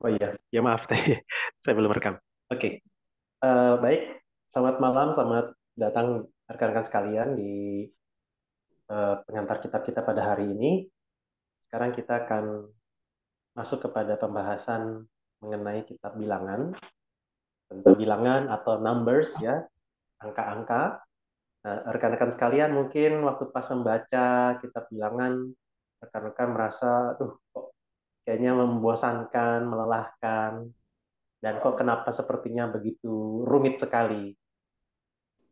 Oh iya, ya maaf tadi saya belum rekam. Oke, baik. Selamat malam, selamat datang rekan-rekan sekalian di pengantar kitab kita pada hari ini. Sekarang kita akan masuk kepada pembahasan mengenai kitab bilangan, tentang bilangan atau numbers ya, angka-angka. Nah, rekan-rekan sekalian mungkin waktu pas membaca kitab bilangan, rekan-rekan merasa, kok kayaknya membosankan, melelahkan, dan kok kenapa sepertinya begitu rumit sekali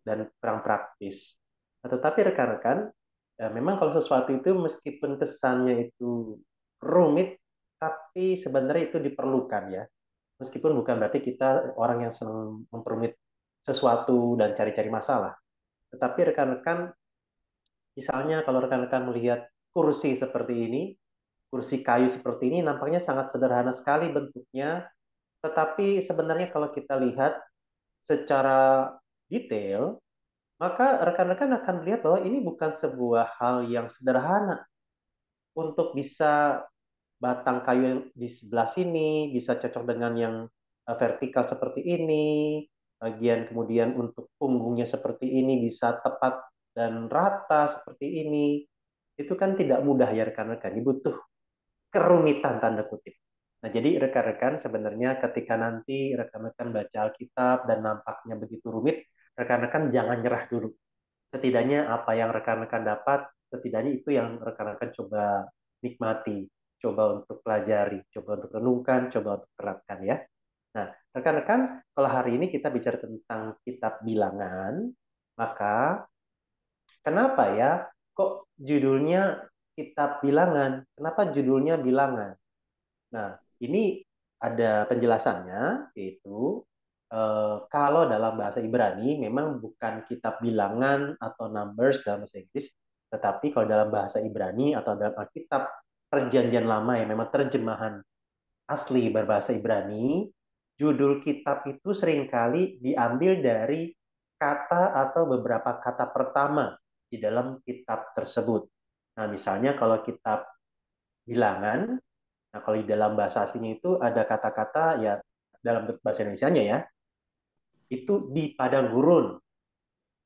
dan kurang praktis. Nah, tetapi rekan-rekan, memang kalau sesuatu itu meskipun kesannya itu rumit, tapi sebenarnya itu diperlukan ya. Meskipun bukan berarti kita orang yang senang memperumit sesuatu dan cari-cari masalah. Tetapi rekan-rekan, misalnya kalau rekan-rekan melihat kursi seperti ini, kursi kayu seperti ini nampaknya sangat sederhana sekali bentuknya, tetapi sebenarnya kalau kita lihat secara detail, maka rekan-rekan akan melihat bahwa ini bukan sebuah hal yang sederhana untuk bisa batang kayu di sebelah sini bisa cocok dengan yang vertikal seperti ini, bagian kemudian untuk punggungnya seperti ini bisa tepat dan rata seperti ini. Itu kan tidak mudah ya rekan-rekan, butuh kerumitan tanda kutip. Nah, jadi rekan-rekan sebenarnya ketika nanti rekan-rekan baca Alkitab dan nampaknya begitu rumit, rekan-rekan jangan nyerah dulu. Setidaknya apa yang rekan-rekan dapat, setidaknya itu yang rekan-rekan coba nikmati, coba untuk pelajari, coba untuk renungkan, coba untuk terapkan ya. Nah, rekan-rekan, kalau hari ini kita bicara tentang kitab bilangan, maka kenapa ya kok judulnya kitab bilangan? Kenapa judulnya bilangan? Nah, ini ada penjelasannya, yaitu kalau dalam bahasa Ibrani memang bukan kitab bilangan atau numbers dalam bahasa Inggris, tetapi kalau dalam bahasa Ibrani atau dalam Alkitab Perjanjian Lama yang memang terjemahan asli berbahasa Ibrani, judul kitab itu seringkali diambil dari kata atau beberapa kata pertama di dalam kitab tersebut. Nah, misalnya kalau kitab bilangan, nah, kalau di dalam bahasa aslinya itu ada kata-kata ya dalam bahasa Indonesianya ya, itu di padang gurun.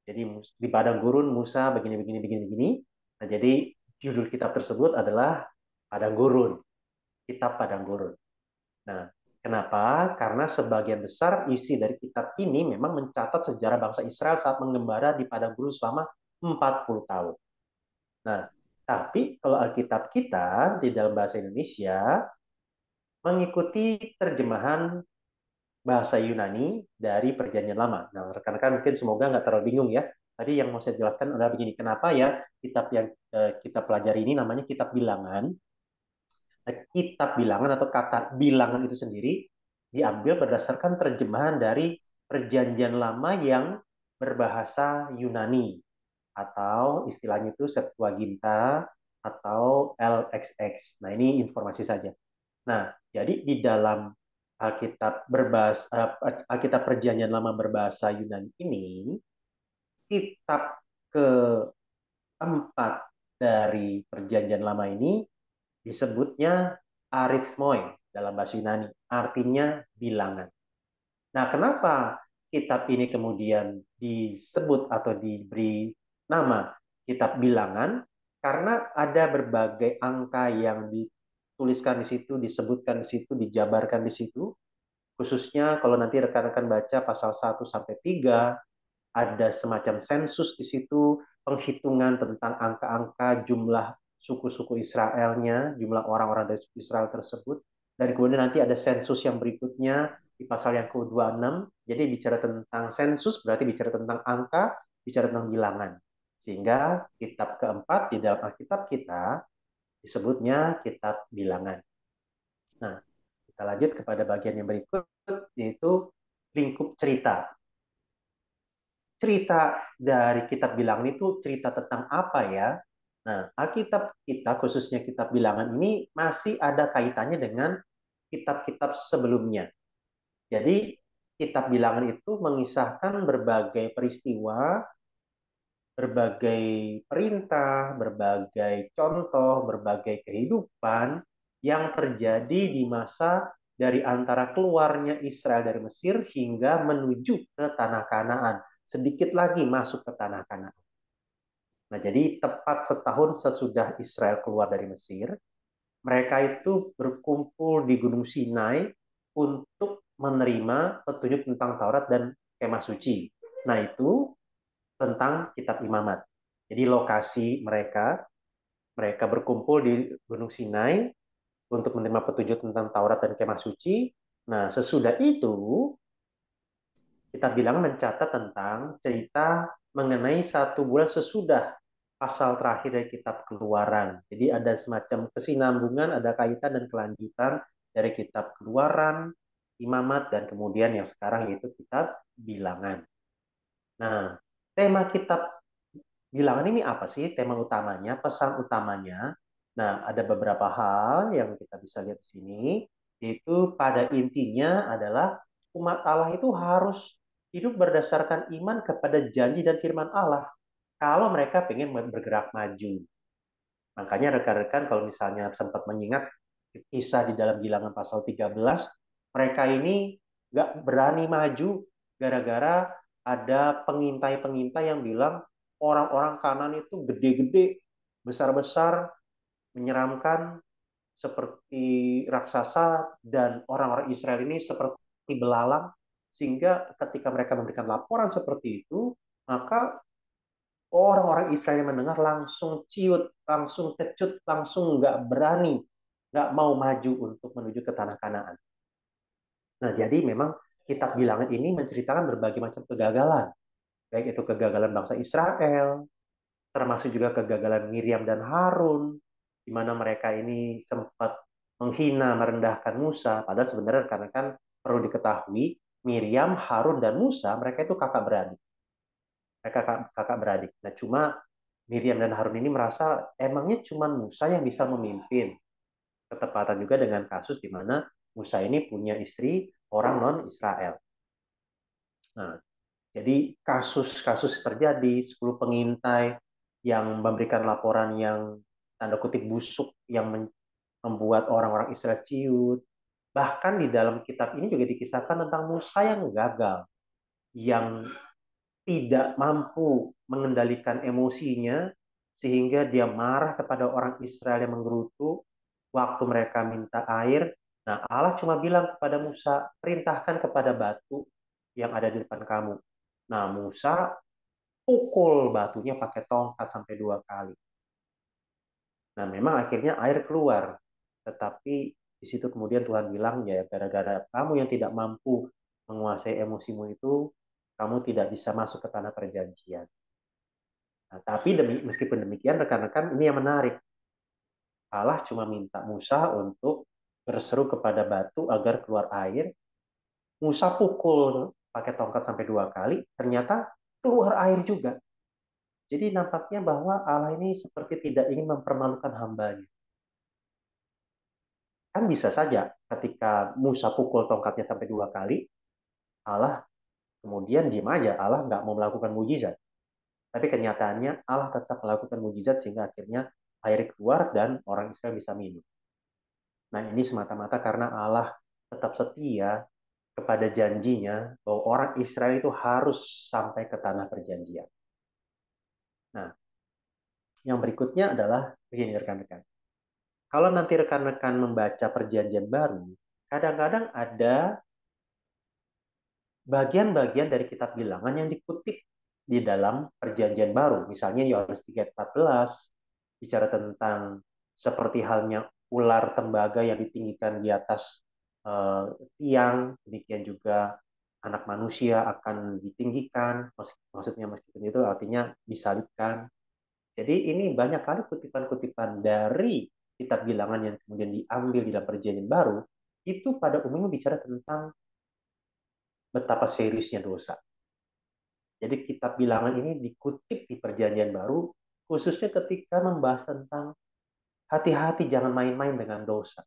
Jadi di padang gurun Musa begini begini begini begini. Nah, jadi judul kitab tersebut adalah Padang Gurun, Kitab Padang Gurun. Nah, kenapa? Karena sebagian besar isi dari kitab ini memang mencatat sejarah bangsa Israel saat mengembara di padang gurun selama 40 tahun. Nah, tapi kalau Alkitab kita di dalam bahasa Indonesia mengikuti terjemahan bahasa Yunani dari Perjanjian Lama. Nah, rekan-rekan mungkin semoga nggak terlalu bingung ya. Tadi yang mau saya jelaskan adalah begini, kenapa ya kitab yang kita pelajari ini namanya kitab bilangan. Nah, kitab bilangan atau kata bilangan itu sendiri diambil berdasarkan terjemahan dari Perjanjian Lama yang berbahasa Yunani atau istilahnya itu Septuaginta atau LXX. Nah, ini informasi saja. Nah, jadi di dalam Alkitab Perjanjian Lama berbahasa Yunani ini, kitab keempat dari Perjanjian Lama ini disebutnya arithmoi dalam bahasa Yunani, artinya bilangan. Nah, kenapa kitab ini kemudian disebut atau diberi nama kitab bilangan? Karena ada berbagai angka yang dituliskan di situ, disebutkan di situ, dijabarkan di situ. Khususnya kalau nanti rekan-rekan baca pasal 1 sampai 3, ada semacam sensus di situ, penghitungan tentang angka-angka jumlah suku-suku Israelnya, jumlah orang-orang dari suku Israel tersebut. Dan kemudian nanti ada sensus yang berikutnya di pasal yang ke-26. Jadi bicara tentang sensus berarti bicara tentang angka, bicara tentang bilangan. Sehingga kitab keempat di dalam Alkitab kita disebutnya kitab bilangan. Nah, kita lanjut kepada bagian yang berikut, yaitu lingkup cerita. Cerita dari kitab bilangan itu cerita tentang apa ya? Nah, Alkitab kita, khususnya kitab bilangan ini, masih ada kaitannya dengan kitab-kitab sebelumnya. Jadi, kitab bilangan itu mengisahkan berbagai peristiwa, berbagai perintah, berbagai contoh, berbagai kehidupan yang terjadi di masa dari antara keluarnya Israel dari Mesir hingga menuju ke tanah Kanaan. Sedikit lagi masuk ke tanah Kanaan. Nah, jadi tepat setahun sesudah Israel keluar dari Mesir, mereka itu berkumpul di Gunung Sinai untuk menerima petunjuk tentang Taurat dan Kemah Suci. Nah, itu tentang Kitab Imamat. Jadi lokasi mereka berkumpul di Gunung Sinai untuk menerima petunjuk tentang Taurat dan Kemah Suci. Nah, sesudah itu kita bilang mencatat tentang cerita mengenai 1 bulan sesudah pasal terakhir dari kitab Keluaran. Jadi ada semacam kesinambungan, ada kaitan dan kelanjutan dari kitab Keluaran, Imamat, dan kemudian yang sekarang yaitu kitab Bilangan. Nah, tema kitab Bilangan ini apa sih? Tema utamanya, pesan utamanya. Nah, ada beberapa hal yang kita bisa lihat di sini, yaitu pada intinya adalah umat Allah itu harus hidup berdasarkan iman kepada janji dan firman Allah kalau mereka ingin bergerak maju. Makanya rekan-rekan kalau misalnya sempat mengingat kisah di dalam Bilangan pasal 13, mereka ini nggak berani maju gara-gara ada pengintai-pengintai yang bilang orang-orang kanan itu gede-gede, besar-besar, menyeramkan seperti raksasa dan orang-orang Israel ini seperti belalang sehingga ketika mereka memberikan laporan seperti itu, maka orang-orang Israel yang mendengar langsung ciut, langsung kecut, langsung nggak berani, nggak mau maju untuk menuju ke tanah Kanaan. Nah, jadi memang kitab Bilangan ini menceritakan berbagai macam kegagalan, baik itu kegagalan bangsa Israel, termasuk juga kegagalan Miriam dan Harun, di mana mereka ini sempat menghina, merendahkan Musa, padahal sebenarnya karena kan perlu diketahui, Miriam, Harun, dan Musa, mereka itu kakak beradik. Mereka kakak beradik. Nah, cuma Miriam dan Harun ini merasa emangnya cuma Musa yang bisa memimpin. Ketepatan juga dengan kasus di mana Musa ini punya istri orang non-Israel. Nah, jadi kasus-kasus terjadi, 10 pengintai yang memberikan laporan yang tanda kutip busuk, yang membuat orang-orang Israel ciut. Bahkan di dalam kitab ini juga dikisahkan tentang Musa yang gagal, yang tidak mampu mengendalikan emosinya sehingga dia marah kepada orang Israel yang menggerutu waktu mereka minta air. Nah, Allah cuma bilang kepada Musa, perintahkan kepada batu yang ada di depan kamu. Nah, Musa pukul batunya pakai tongkat sampai 2 kali. Nah, memang akhirnya air keluar. Tetapi di situ kemudian Tuhan bilang, ya gara-gara kamu yang tidak mampu menguasai emosimu itu, kamu tidak bisa masuk ke tanah perjanjian. Nah, tapi meskipun demikian, rekan-rekan, ini yang menarik. Allah cuma minta Musa untuk berseru kepada batu agar keluar air. Musa pukul pakai tongkat sampai 2 kali, ternyata keluar air juga. Jadi nampaknya bahwa Allah ini seperti tidak ingin mempermalukan hambanya. Kan bisa saja ketika Musa pukul tongkatnya sampai 2 kali, Allah kemudian diam aja, Allah nggak mau melakukan mujizat. Tapi kenyataannya Allah tetap melakukan mujizat sehingga akhirnya air keluar dan orang Israel bisa minum. Nah, ini semata-mata karena Allah tetap setia kepada janjinya bahwa orang Israel itu harus sampai ke tanah perjanjian. Nah, yang berikutnya adalah begini rekan-rekan. Kalau nanti rekan-rekan membaca perjanjian baru, kadang-kadang ada bagian-bagian dari kitab bilangan yang dikutip di dalam perjanjian baru. Misalnya Yohanes 3:14 bicara tentang seperti halnya ular tembaga yang ditinggikan di atas tiang, demikian juga anak manusia akan ditinggikan, maksudnya meskipun itu artinya disalibkan. Jadi ini banyak kali kutipan-kutipan dari kitab bilangan yang kemudian diambil di dalam perjanjian baru, itu pada umumnya bicara tentang betapa seriusnya dosa. Jadi kitab bilangan ini dikutip di perjanjian baru, khususnya ketika membahas tentang hati-hati jangan main-main dengan dosa.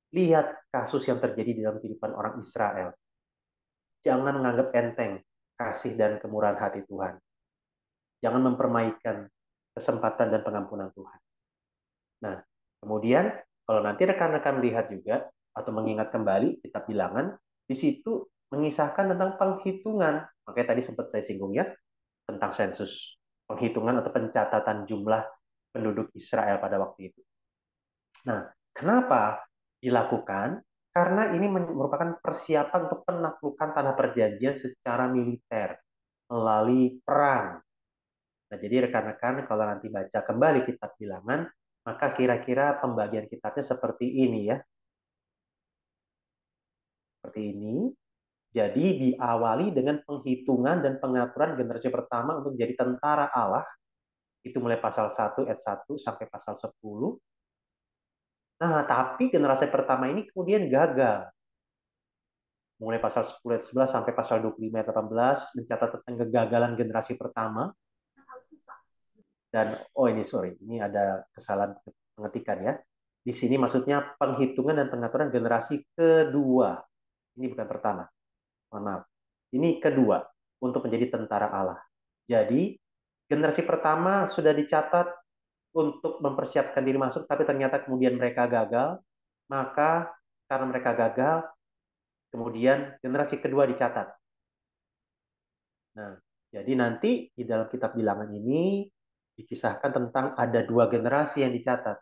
Lihat kasus yang terjadi di dalam kehidupan orang Israel. Jangan menganggap enteng kasih dan kemurahan hati Tuhan. Jangan mempermainkan kesempatan dan pengampunan Tuhan. Nah, kemudian kalau nanti rekan-rekan lihat juga, atau mengingat kembali kitab bilangan, di situ mengisahkan tentang penghitungan. Makanya tadi sempat saya singgung ya, tentang sensus, penghitungan atau pencatatan jumlah penduduk Israel pada waktu itu. Nah, kenapa dilakukan? Karena ini merupakan persiapan untuk penaklukan tanah perjanjian secara militer melalui perang. Nah, jadi rekan-rekan kalau nanti baca kembali kitab bilangan, maka kira-kira pembagian kitabnya seperti ini ya. Seperti ini. Jadi diawali dengan penghitungan dan pengaturan generasi pertama untuk menjadi tentara Allah. Itu mulai pasal 1 ayat 1 sampai pasal 10. Nah, tapi generasi pertama ini kemudian gagal. Mulai pasal 10 ayat 11 sampai pasal 25 ayat 18 mencatat tentang kegagalan generasi pertama. Dan ini sorry, ini ada kesalahan pengetikan ya. Di sini maksudnya penghitungan dan pengaturan generasi kedua. Ini bukan pertama. Mohon maaf. Ini kedua untuk menjadi tentara Allah. Jadi generasi pertama sudah dicatat untuk mempersiapkan diri masuk, tapi ternyata kemudian mereka gagal. Maka karena mereka gagal, kemudian generasi kedua dicatat. Nah, jadi nanti di dalam kitab bilangan ini dikisahkan tentang ada dua generasi yang dicatat.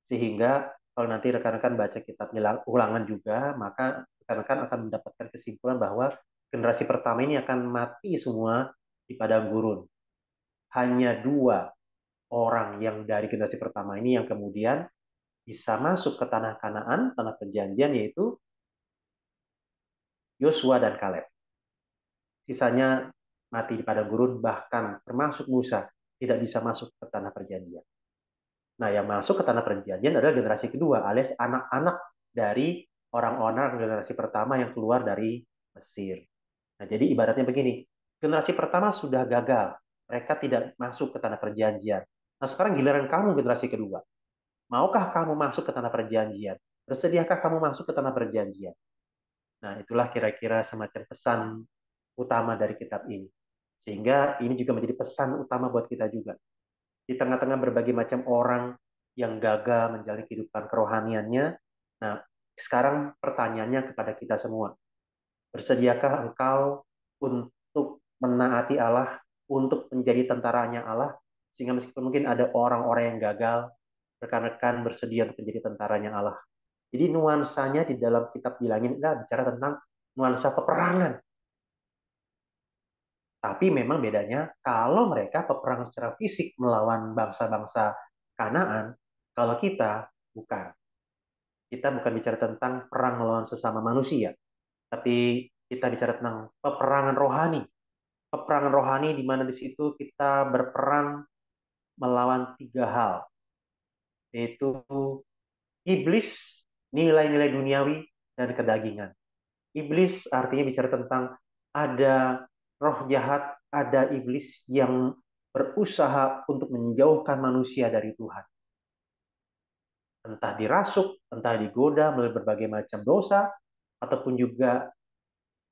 Sehingga kalau nanti rekan-rekan baca kitab ulangan juga, maka rekan-rekan akan mendapatkan kesimpulan bahwa generasi pertama ini akan mati semua di padang gurun. Hanya dua orang yang dari generasi pertama ini yang kemudian bisa masuk ke tanah Kanaan, tanah perjanjian, yaitu Yosua dan Kaleb. Sisanya mati di padang gurun, bahkan termasuk Musa tidak bisa masuk ke tanah perjanjian. Nah, yang masuk ke tanah perjanjian adalah generasi kedua, alias anak-anak dari orang-orang generasi pertama yang keluar dari Mesir. Nah, jadi ibaratnya begini, generasi pertama sudah gagal, mereka tidak masuk ke tanah perjanjian. Nah, sekarang giliran kamu generasi kedua. Maukah kamu masuk ke tanah perjanjian? Bersediakah kamu masuk ke tanah perjanjian? Nah, itulah kira-kira semacam pesan utama dari kitab ini. Sehingga ini juga menjadi pesan utama buat kita juga. Di tengah-tengah berbagai macam orang yang gagal menjalani kehidupan kerohaniannya, nah sekarang pertanyaannya kepada kita semua. Bersediakah engkau untuk menaati Allah, untuk menjadi tentaranya Allah, sehingga meskipun mungkin ada orang-orang yang gagal, rekan-rekan bersedia untuk menjadi tentaranya Allah. Jadi nuansanya di dalam kitab bilangin adalah bicara tentang nuansa peperangan. Tapi memang bedanya kalau mereka peperangan secara fisik melawan bangsa-bangsa Kanaan, kalau kita bukan. Kita bukan bicara tentang perang melawan sesama manusia, tapi kita bicara tentang peperangan rohani. Peperangan rohani di mana di situ kita berperang melawan tiga hal, yaitu iblis, nilai-nilai duniawi, dan kedagingan. Iblis artinya bicara tentang ada roh jahat, ada iblis yang berusaha untuk menjauhkan manusia dari Tuhan. Entah dirasuk, entah digoda melalui berbagai macam dosa, ataupun juga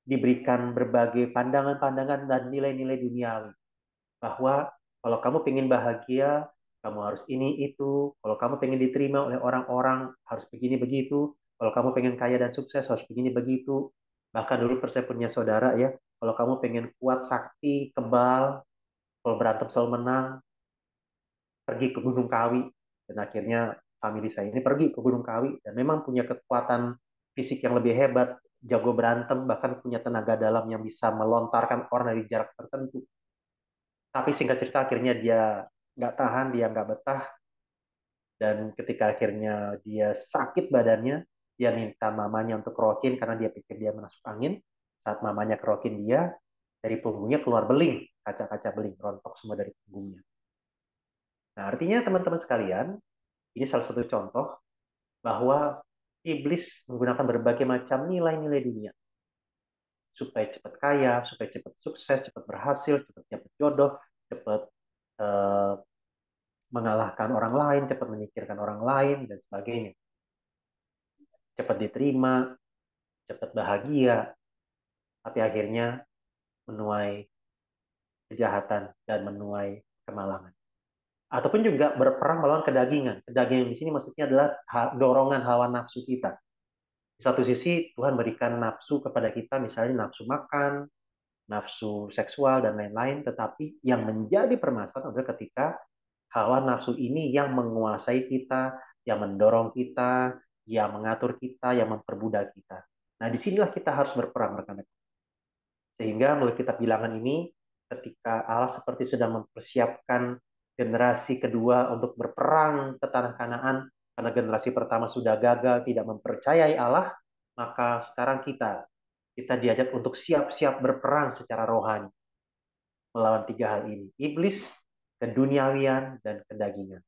diberikan berbagai pandangan-pandangan dan nilai-nilai duniawi. Bahwa kalau kamu ingin bahagia, kamu harus ini itu. Kalau kamu ingin diterima oleh orang-orang, harus begini begitu. Kalau kamu pengen kaya dan sukses, harus begini begitu. Bahkan dulu saya punya saudara ya, kalau kamu pengen kuat, sakti, kebal, kalau berantem selalu menang, pergi ke Gunung Kawi. Dan akhirnya famili saya ini pergi ke Gunung Kawi dan memang punya kekuatan fisik yang lebih hebat, jago berantem, bahkan punya tenaga dalam yang bisa melontarkan orang dari jarak tertentu. Tapi singkat cerita akhirnya dia nggak tahan, dia nggak betah, dan ketika akhirnya dia sakit badannya, dia minta mamanya untuk kerokin karena dia pikir dia masuk angin. Saat mamanya kerokin dia, dari punggungnya keluar beling, kaca-kaca beling, rontok semua dari punggungnya. Nah, artinya teman-teman sekalian, ini salah satu contoh bahwa iblis menggunakan berbagai macam nilai-nilai dunia supaya cepat kaya, supaya cepat sukses, cepat berhasil, cepat dapat jodoh, cepat eh, mengalahkan orang lain, cepat menyingkirkan orang lain, dan sebagainya. Cepat diterima, cepat bahagia, tapi akhirnya menuai kejahatan dan menuai kemalangan. Ataupun juga berperang melawan kedagingan. Kedagingan di sini maksudnya adalah dorongan hawa nafsu kita. Di satu sisi Tuhan berikan nafsu kepada kita, misalnya nafsu makan, nafsu seksual, dan lain-lain. Tetapi yang menjadi permasalahan adalah ketika hawa nafsu ini yang menguasai kita, yang mendorong kita, yang mengatur kita, yang memperbudak kita. Nah, disinilah kita harus berperang, rekan-rekan. Sehingga melalui kitab bilangan ini, ketika Allah seperti sedang mempersiapkan generasi kedua untuk berperang ke tanah Kanaan, karena generasi pertama sudah gagal, tidak mempercayai Allah, maka sekarang kita diajak untuk siap-siap berperang secara rohani melawan tiga hal ini: iblis, keduniawian, dan kedagingan.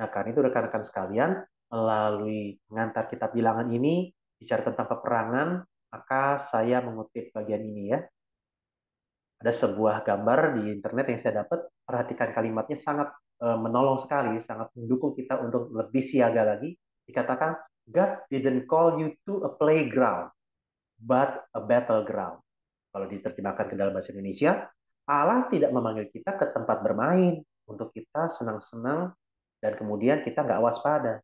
Nah, karena itu rekan-rekan sekalian, melalui mengantar kitab bilangan ini bicara tentang peperangan, maka saya mengutip bagian ini ya. Ada sebuah gambar di internet yang saya dapat, perhatikan kalimatnya, sangat menolong sekali, sangat mendukung kita untuk lebih siaga lagi. Dikatakan, God didn't call you to a playground, but a battleground. Kalau diterjemahkan ke dalam bahasa Indonesia, Allah tidak memanggil kita ke tempat bermain untuk kita senang-senang dan kemudian kita nggak waspada.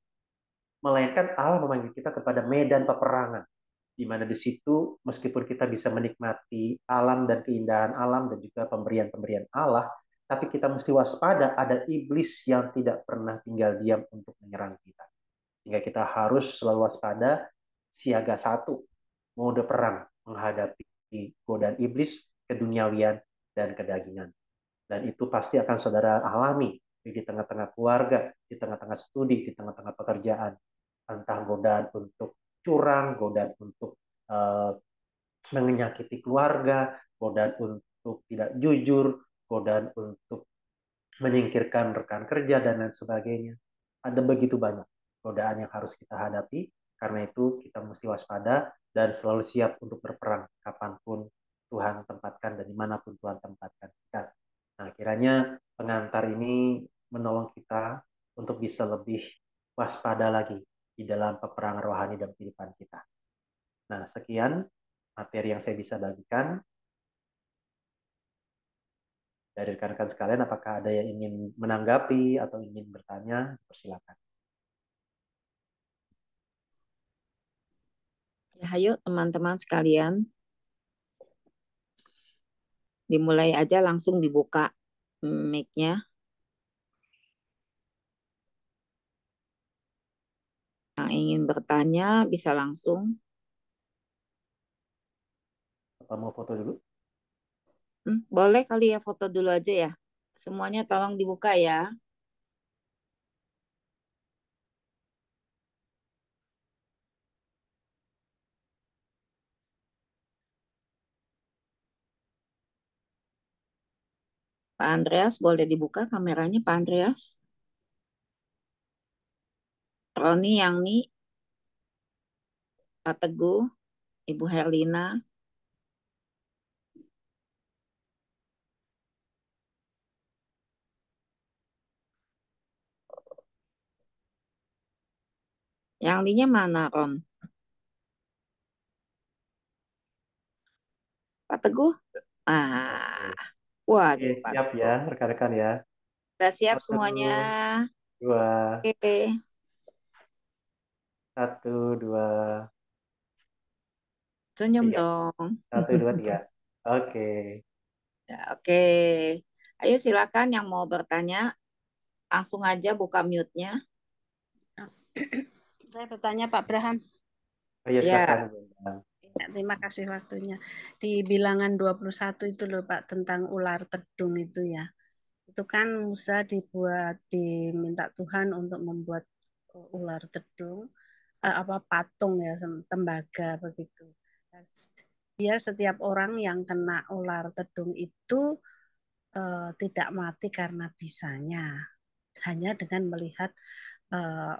Melainkan Allah memanggil kita kepada medan peperangan, di mana di situ meskipun kita bisa menikmati alam dan keindahan alam dan juga pemberian-pemberian Allah, tapi kita mesti waspada, ada iblis yang tidak pernah tinggal diam untuk menyerang kita. Sehingga kita harus selalu waspada, siaga satu, mode perang menghadapi godaan iblis, keduniawian, dan kedagingan. Dan itu pasti akan saudara alami di tengah-tengah keluarga, di tengah-tengah studi, di tengah-tengah pekerjaan. Entah godaan untuk curang, godaan untuk uh, menyakiti keluarga, godaan untuk tidak jujur, godaan untuk menyingkirkan rekan kerja, dan lain sebagainya. Ada begitu banyak godaan yang harus kita hadapi, karena itu kita mesti waspada dan selalu siap untuk berperang kapanpun Tuhan tempatkan dan dimanapun Tuhan tempatkan kita. Nah, kiranya pengantar ini menolong kita untuk bisa lebih waspada lagi di dalam peperangan rohani dan kehidupan kita. Nah, sekian materi yang saya bisa bagikan. Dari rekan-rekan sekalian, apakah ada yang ingin menanggapi atau ingin bertanya? Persilakan. Ya, ayo teman-teman sekalian, dimulai aja langsung dibuka mic-nya. Yang ingin bertanya bisa langsung. Apa mau foto dulu? Boleh kali ya foto dulu aja ya. Semuanya tolong dibuka ya. Pak Andreas, boleh dibuka kameranya Pak Andreas? Roni, Yang Pak Teguh, Ibu Herlina. Yang Ni-nya mana, Ron? Pak Teguh? Oke. Ah, Oke, waduh Pak siap ya Teguh. rekan-rekan ya. Sudah siap Satu, semuanya? dua, Oke. satu, dua, Senyum tiga. dong. Satu, dua, tiga. Oke. Ya, oke. Ayo silakan yang mau bertanya, langsung aja buka mute-nya. Saya bertanya Pak Braham. Oh iya, Ya, silakan. Ya, terima kasih waktunya. Di bilangan 21 itu loh Pak, tentang ular tedung itu ya. Itu kan Musa diminta Tuhan untuk membuat ular tedung, apa patung ya, tembaga begitu. Biar setiap orang yang kena ular tedung itu tidak mati karena bisanya, hanya dengan melihat uh,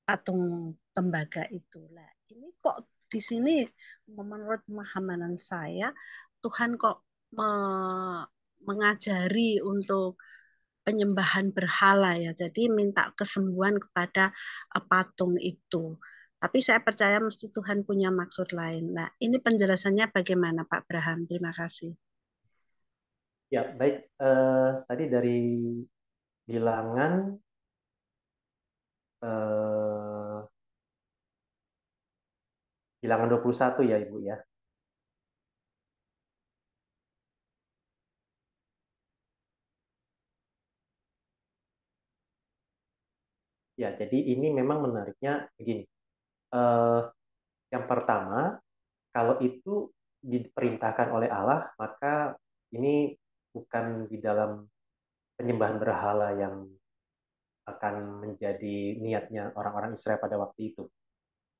patung tembaga itu. Lah, ini kok di sini menurut pemahaman saya Tuhan kok mengajari untuk penyembahan berhala ya. Jadi minta kesembuhan kepada patung itu. Tapi saya percaya mesti Tuhan punya maksud lain. Nah, ini penjelasannya bagaimana Pak Braham? Terima kasih. Ya, baik. Tadi dari bilangan Bilangan 21 ya Ibu ya. Ya, jadi ini memang menariknya begini. Eh, yang pertama, kalau itu diperintahkan oleh Allah, maka ini bukan di dalam penyembahan berhala yang akan menjadi niatnya orang-orang Israel pada waktu itu.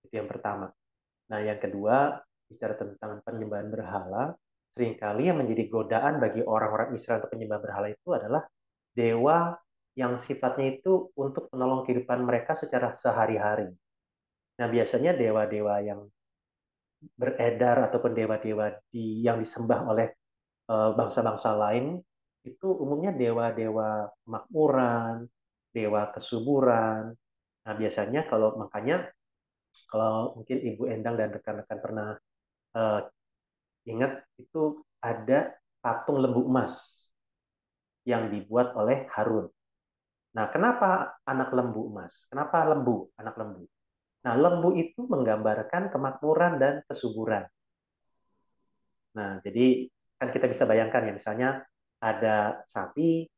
Itu yang pertama. Nah, yang kedua, bicara tentang penyembahan berhala, seringkali yang menjadi godaan bagi orang-orang Israel untuk penyembah berhala itu adalah dewa yang sifatnya itu untuk menolong kehidupan mereka secara sehari-hari. Nah, biasanya dewa-dewa yang beredar ataupun dewa-dewa yang disembah oleh bangsa-bangsa lain itu umumnya dewa-dewa kemakmuran, dewa kesuburan. Nah, biasanya kalau mungkin Ibu Endang dan rekan-rekan pernah uh, ingat itu ada patung lembu emas yang dibuat oleh Harun. Nah, kenapa anak lembu emas? Kenapa lembu, anak lembu? Nah, lembu itu menggambarkan kemakmuran dan kesuburan. Nah, jadi kan kita bisa bayangkan ya, misalnya ada sapi,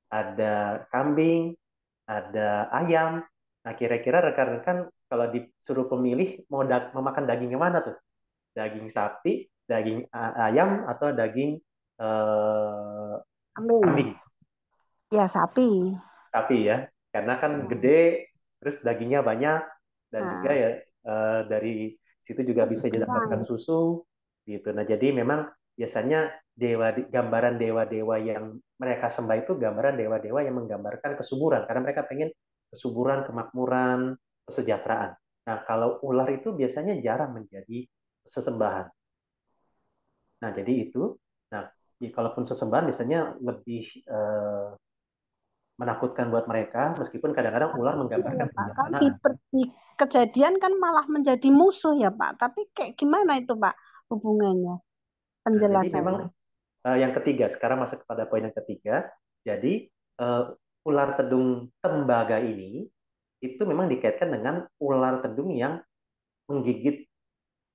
ada kambing, ada ayam. Nah, kira-kira rekan-rekan kalau disuruh pemilih mau memakan daging yang mana tuh? Daging sapi, daging ayam, atau daging Kambing. kambing? Ya, sapi. Sapi ya, karena kan gede, terus dagingnya banyak, dan juga Nah, ya dari situ juga bisa didapatkan kenyang. susu gitu. Nah, jadi memang biasanya gambaran dewa-dewa yang mereka sembah itu gambaran dewa-dewa yang menggambarkan kesuburan, karena mereka pengen kesuburan, kemakmuran, kesejahteraan. Nah, kalau ular itu biasanya jarang menjadi sesembahan. Nah, jadi itu. Nah, kalaupun sesembahan biasanya lebih menakutkan buat mereka, meskipun kadang-kadang ular Iya ya menggambarkan Pak, kan di, kebijaksanaan. di kejadian kan malah menjadi musuh ya Pak. Tapi kayak gimana itu Pak hubungannya, Nah, jadi memang penjelasannya? yang ketiga, sekarang masuk kepada poin yang ketiga. Jadi ular tedung tembaga ini itu memang dikaitkan dengan ular tedung yang menggigit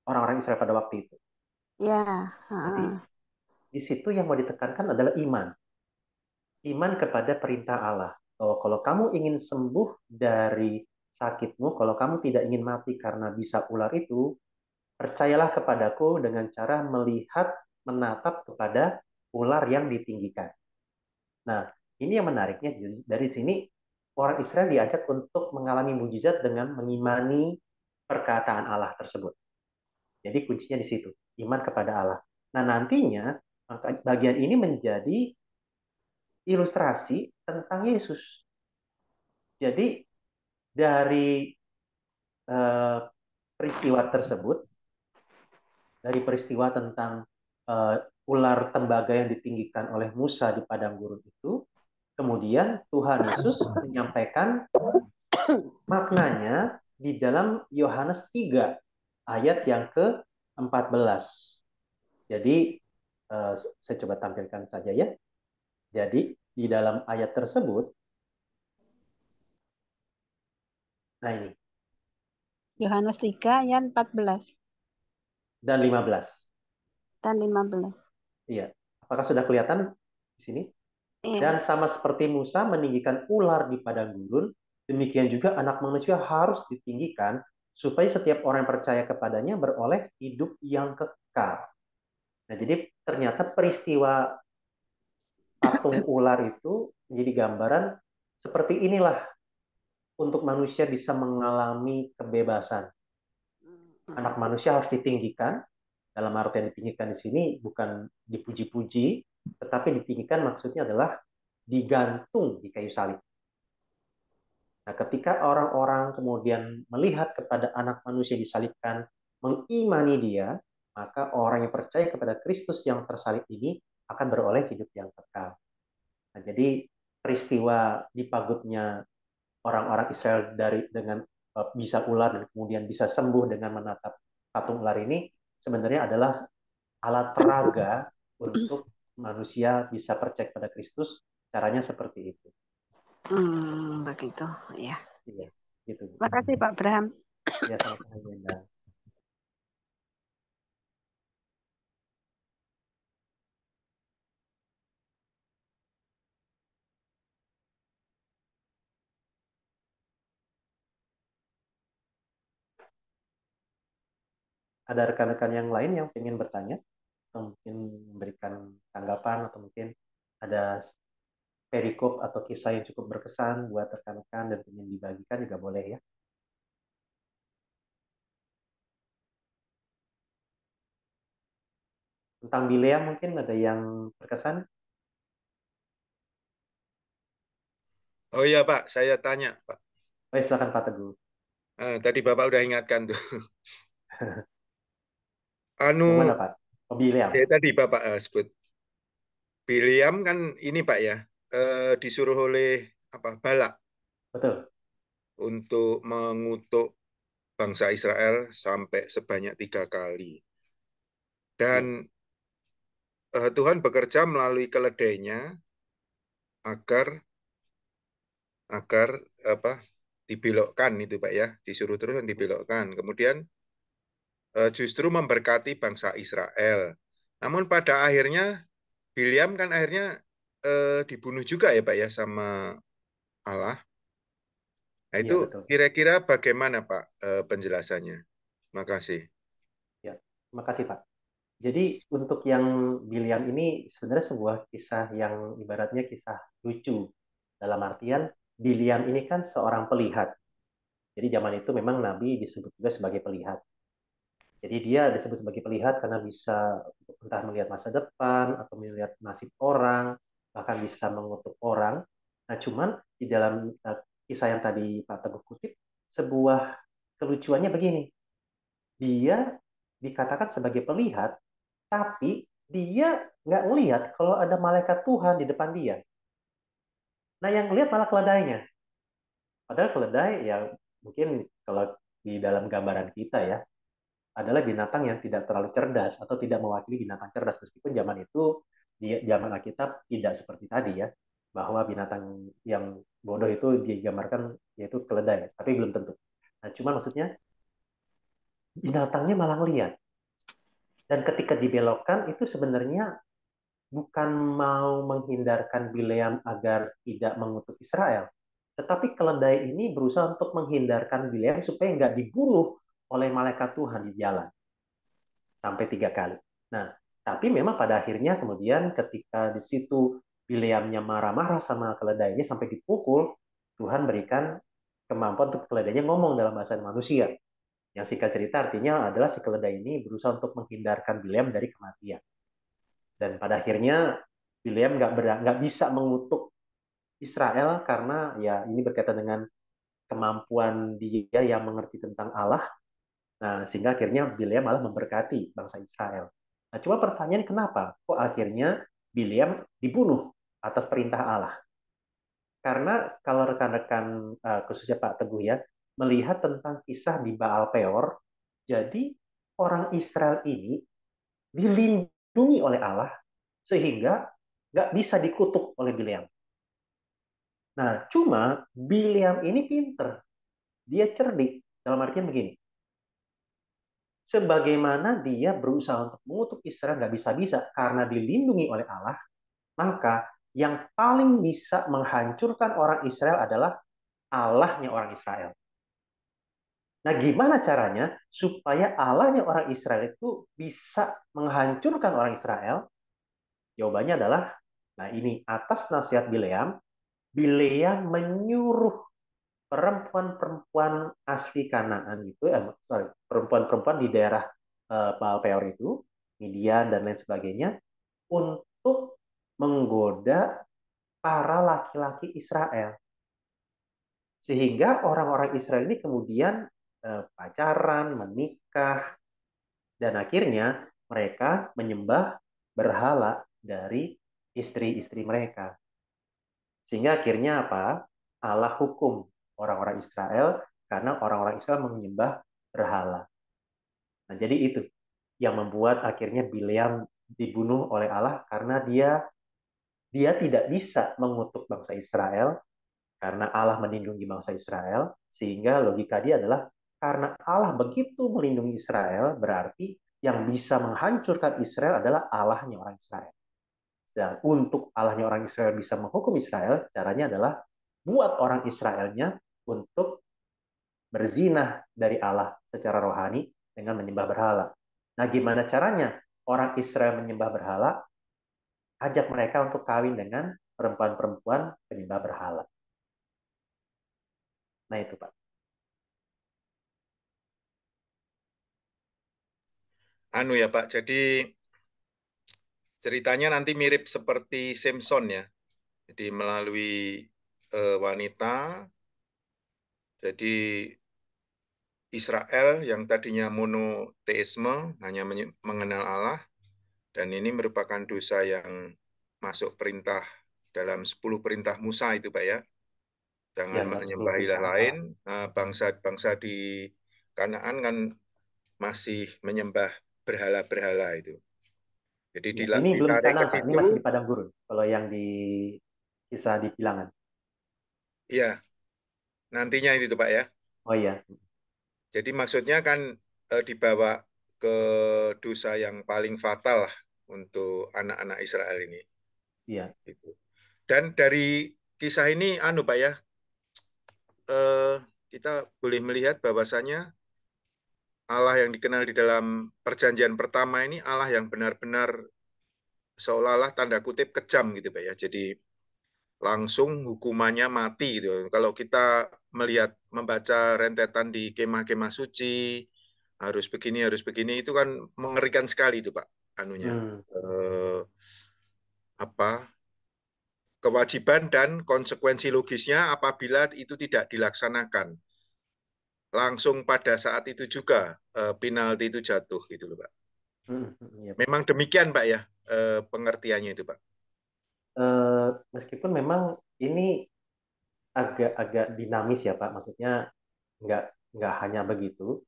orang-orang Israel pada waktu itu. Ya, Jadi heeh. di situ yang mau ditekankan adalah iman. Iman kepada perintah Allah. Bahwa kalau kamu ingin sembuh dari sakitmu, kalau kamu tidak ingin mati karena bisa ular itu, percayalah kepadaku dengan cara melihat, menatap kepada ular yang ditinggikan. Nah, ini yang menariknya. Dari sini, orang Israel diajak untuk mengalami mujizat dengan mengimani perkataan Allah tersebut. Jadi kuncinya di situ, iman kepada Allah. Nah, nantinya bagian ini menjadi ilustrasi tentang Yesus. Jadi dari eh, peristiwa tersebut, dari peristiwa tentang ular tembaga yang ditinggikan oleh Musa di padang gurun itu, kemudian Tuhan Yesus menyampaikan maknanya di dalam Yohanes 3 ayat yang ke-14. Jadi saya coba tampilkan saja ya. Jadi di dalam ayat tersebut, nah ini, Yohanes 3 ayat 14 dan 15. dan 15. Iya. Apakah sudah kelihatan di sini? Iya. Dan sama seperti Musa meninggikan ular di padang gurun, demikian juga anak manusia harus ditinggikan supaya setiap orang yang percaya kepadanya beroleh hidup yang kekal. Nah, jadi ternyata peristiwa patung ular itu menjadi gambaran seperti inilah untuk manusia bisa mengalami kebebasan. Anak manusia harus ditinggikan, dalam artian ditinggikan di sini bukan dipuji-puji, tetapi ditinggikan maksudnya adalah digantung di kayu salib. Nah, ketika orang-orang kemudian melihat kepada anak manusia disalibkan, mengimani dia, maka orang yang percaya kepada Kristus yang tersalib ini akan beroleh hidup yang kekal. Nah, jadi peristiwa dipagutnya orang-orang Israel dengan bisa ular dan kemudian bisa sembuh dengan menatap patung ular ini sebenarnya adalah alat peraga untuk manusia bisa percaya pada Kristus. Caranya seperti itu. Begitu. Ya. Iya, gitu. Terima kasih Pak Bram. Ya, sama-sama Bunda. Ada rekan-rekan yang lain yang ingin bertanya atau mungkin memberikan tanggapan atau mungkin ada perikop atau kisah yang cukup berkesan buat rekan-rekan dan ingin dibagikan juga boleh ya. Tentang Bileam mungkin ada yang berkesan. Oh iya Pak, saya tanya Pak. Baik, silakan Pak Teguh. Tadi Bapak udah ingatkan tuh. Yang mana Anu, Pak? Oh, Bileam. tadi Bapak sebut. Biliam kan ini Pak ya, disuruh oleh apa Balak Betul. untuk mengutuk bangsa Israel sampai sebanyak 3 kali. Dan Iya. Tuhan bekerja melalui keledainya agar agar apa dibelokkan itu Pak ya, disuruh terus dan dibelokkan. Kemudian justru memberkati bangsa Israel. Namun pada akhirnya Biliam kan akhirnya dibunuh juga ya Pak ya sama Allah. Nah Iya, itu betul. kira-kira bagaimana Pak penjelasannya? Makasih. Ya, terima kasih Pak. Jadi untuk yang Bileam ini sebenarnya sebuah kisah yang ibaratnya kisah lucu. Dalam artian Bileam ini kan seorang pelihat. Jadi zaman itu memang Nabi disebut juga sebagai pelihat. Jadi dia disebut sebagai pelihat karena bisa entah melihat masa depan atau melihat nasib orang, bahkan bisa mengutuk orang. Nah, cuman di dalam kisah yang tadi Pak Teguh kutip, sebuah kelucuannya begini. Dia dikatakan sebagai pelihat, tapi dia nggak ngelihat kalau ada malaikat Tuhan di depan dia. Nah, yang ngelihat malah keledainya. Padahal keledai ya mungkin kalau di dalam gambaran kita ya, adalah binatang yang tidak terlalu cerdas atau tidak mewakili binatang cerdas, meskipun zaman itu di zaman Alkitab tidak seperti tadi ya, bahwa binatang yang bodoh itu digambarkan yaitu keledai, tapi belum tentu. Nah, cuma maksudnya binatangnya malah ngelihat, dan ketika dibelokkan itu sebenarnya bukan mau menghindarkan Bileam agar tidak mengutuk Israel, tetapi keledai ini berusaha untuk menghindarkan Bileam supaya nggak dibunuh oleh malaikat Tuhan di jalan sampai 3 kali. Nah, tapi memang pada akhirnya kemudian ketika di situ Bileamnya marah-marah sama keledainya sampai dipukul, Tuhan berikan kemampuan untuk keledainya ngomong dalam bahasa manusia. Yang singkat cerita artinya adalah si keledai ini berusaha untuk menghindarkan Bileam dari kematian. Dan pada akhirnya Bileam nggak bisa mengutuk Israel karena ya ini berkaitan dengan kemampuan dia yang mengerti tentang Allah. Nah, sehingga akhirnya Bileam malah memberkati bangsa Israel. Nah, cuma pertanyaan kenapa kok akhirnya Bileam dibunuh atas perintah Allah? Karena kalau rekan-rekan khususnya Pak Teguh ya, melihat tentang kisah di Baal Peor, jadi orang Israel ini dilindungi oleh Allah sehingga nggak bisa dikutuk oleh Bileam. Nah, cuma Bileam ini pinter, dia cerdik. Dalam artian begini, sebagaimana dia berusaha untuk mengutuk Israel nggak bisa-bisa karena dilindungi oleh Allah, maka yang paling bisa menghancurkan orang Israel adalah Allahnya orang Israel. Nah, gimana caranya supaya Allahnya orang Israel itu bisa menghancurkan orang Israel? Jawabannya adalah, nah ini atas nasihat Bileam, Bileam menyuruh perempuan-perempuan asli Kanaan itu, perempuan-perempuan di daerah Baal Peor itu, Midian dan lain sebagainya, untuk menggoda para laki-laki Israel. Sehingga orang-orang Israel ini kemudian pacaran, menikah, dan akhirnya mereka menyembah berhala dari istri-istri mereka. Sehingga akhirnya apa? Allah hukum orang-orang Israel karena orang-orang Israel menyembah berhala. Nah, jadi itu yang membuat akhirnya Bileam dibunuh oleh Allah karena dia tidak bisa mengutuk bangsa Israel karena Allah melindungi bangsa Israel, sehingga logika dia adalah karena Allah begitu melindungi Israel, berarti yang bisa menghancurkan Israel adalah Allahnya orang Israel. Dan untuk Allahnya orang Israel bisa menghukum Israel, caranya adalah buat orang Israelnya untuk berzinah dari Allah secara rohani dengan menyembah berhala. Nah, gimana caranya? Orang Israel menyembah berhala, ajak mereka untuk kawin dengan perempuan-perempuan penyembah berhala. Nah, itu Pak. Anu ya Pak, jadi ceritanya nanti mirip seperti Simpson ya. Jadi melalui wanita, jadi Israel yang tadinya monoteisme, hanya mengenal Allah, dan ini merupakan dosa yang masuk perintah dalam 10 perintah Musa itu Pak ya. Jangan Ya, Pak, 10 menyembah ilah perintah lain. Allah. Nah, bangsa-bangsa di Kanaan kan masih menyembah berhala-berhala itu. Jadi Ya, ini belum di ditarik ke Kanaan, Pak. Ini situ, masih di padang gurun. Kalau yang di kisah di Bilangan. ya nantinya itu Pak ya. Oh iya, Jadi maksudnya kan dibawa ke dosa yang paling fatal lah untuk anak-anak Israel ini. iya. Gitu. Dan dari kisah ini, anu Pak ya, eh, kita boleh melihat bahwasanya Allah yang dikenal di dalam perjanjian pertama ini Allah yang benar-benar seolah-olah tanda kutip kejam gitu Pak ya. Jadi langsung hukumannya mati gitu. Kalau kita melihat membaca rentetan di kemah-kemah suci, harus begini itu kan mengerikan sekali itu Pak anunya. Hmm. Eh, apa kewajiban dan konsekuensi logisnya apabila itu tidak dilaksanakan. Langsung pada saat itu juga penalti itu jatuh gitu loh Pak. Iya, Pak. Memang demikian Pak ya pengertiannya itu Pak. Meskipun memang ini agak-agak dinamis ya, Pak. Maksudnya nggak nggak hanya begitu.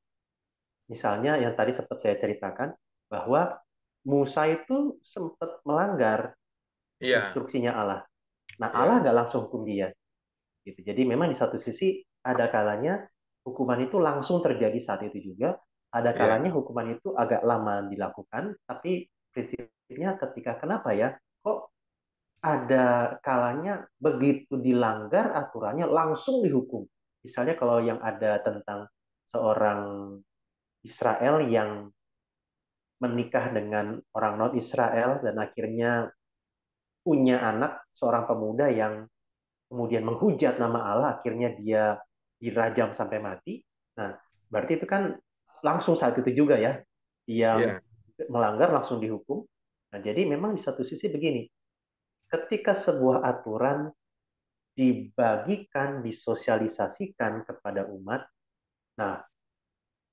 Misalnya yang tadi sempat saya ceritakan bahwa Musa itu sempat melanggar Iya, instruksinya Allah. Nah, Allah iya, nggak langsung hukum dia. Gitu. Jadi memang di satu sisi ada kalanya hukuman itu langsung terjadi saat itu juga. Ada iya, kalanya hukuman itu agak lama dilakukan, tapi prinsipnya ketika kenapa ya? Kok ada kalanya begitu dilanggar aturannya langsung dihukum. Misalnya kalau yang ada tentang seorang Israel yang menikah dengan orang non-Israel dan akhirnya punya anak seorang pemuda yang kemudian menghujat nama Allah, akhirnya dia dirajam sampai mati. Nah, berarti itu kan langsung saat itu juga ya, yang iya, melanggar langsung dihukum. Nah, jadi memang di satu sisi begini, ketika sebuah aturan dibagikan, disosialisasikan kepada umat, nah,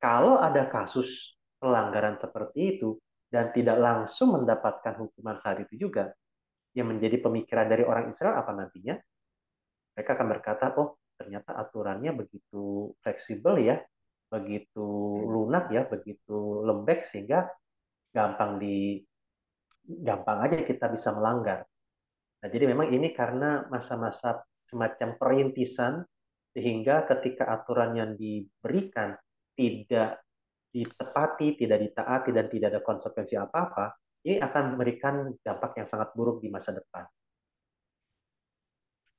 kalau ada kasus pelanggaran seperti itu dan tidak langsung mendapatkan hukuman saat itu juga, yang menjadi pemikiran dari orang Israel apa nantinya? Mereka akan berkata, oh ternyata aturannya begitu fleksibel ya, begitu lunak ya, begitu lembek sehingga gampang gampang aja kita bisa melanggar. Nah, jadi memang ini karena masa-masa semacam perintisan sehingga ketika aturan yang diberikan tidak ditepati, tidak ditaati dan tidak ada konsekuensi apa-apa, ini akan memberikan dampak yang sangat buruk di masa depan.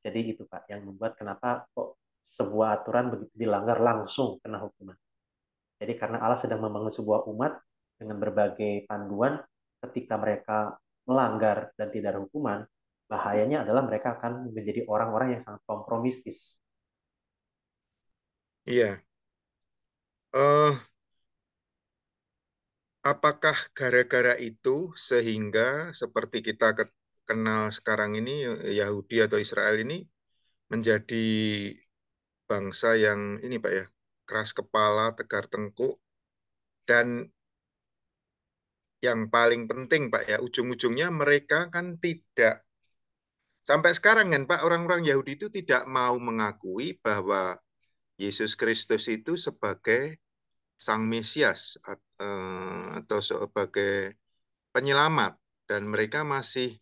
Jadi itu Pak yang membuat kenapa kok sebuah aturan begitu dilanggar langsung kena hukuman. Jadi karena Allah sedang membangun sebuah umat dengan berbagai panduan, ketika mereka melanggar dan tidak ada hukuman, bahayanya adalah mereka akan menjadi orang-orang yang sangat kompromistis. iya. Apakah gara-gara itu sehingga seperti kita kenal sekarang ini Yahudi atau Israel ini menjadi bangsa yang ini Pak ya, keras kepala, tegar tengkuk, dan yang paling penting Pak ya, ujung-ujungnya mereka kan tidak, sampai sekarang kan Pak, orang-orang Yahudi itu tidak mau mengakui bahwa Yesus Kristus itu sebagai Sang Mesias atau sebagai penyelamat, dan mereka masih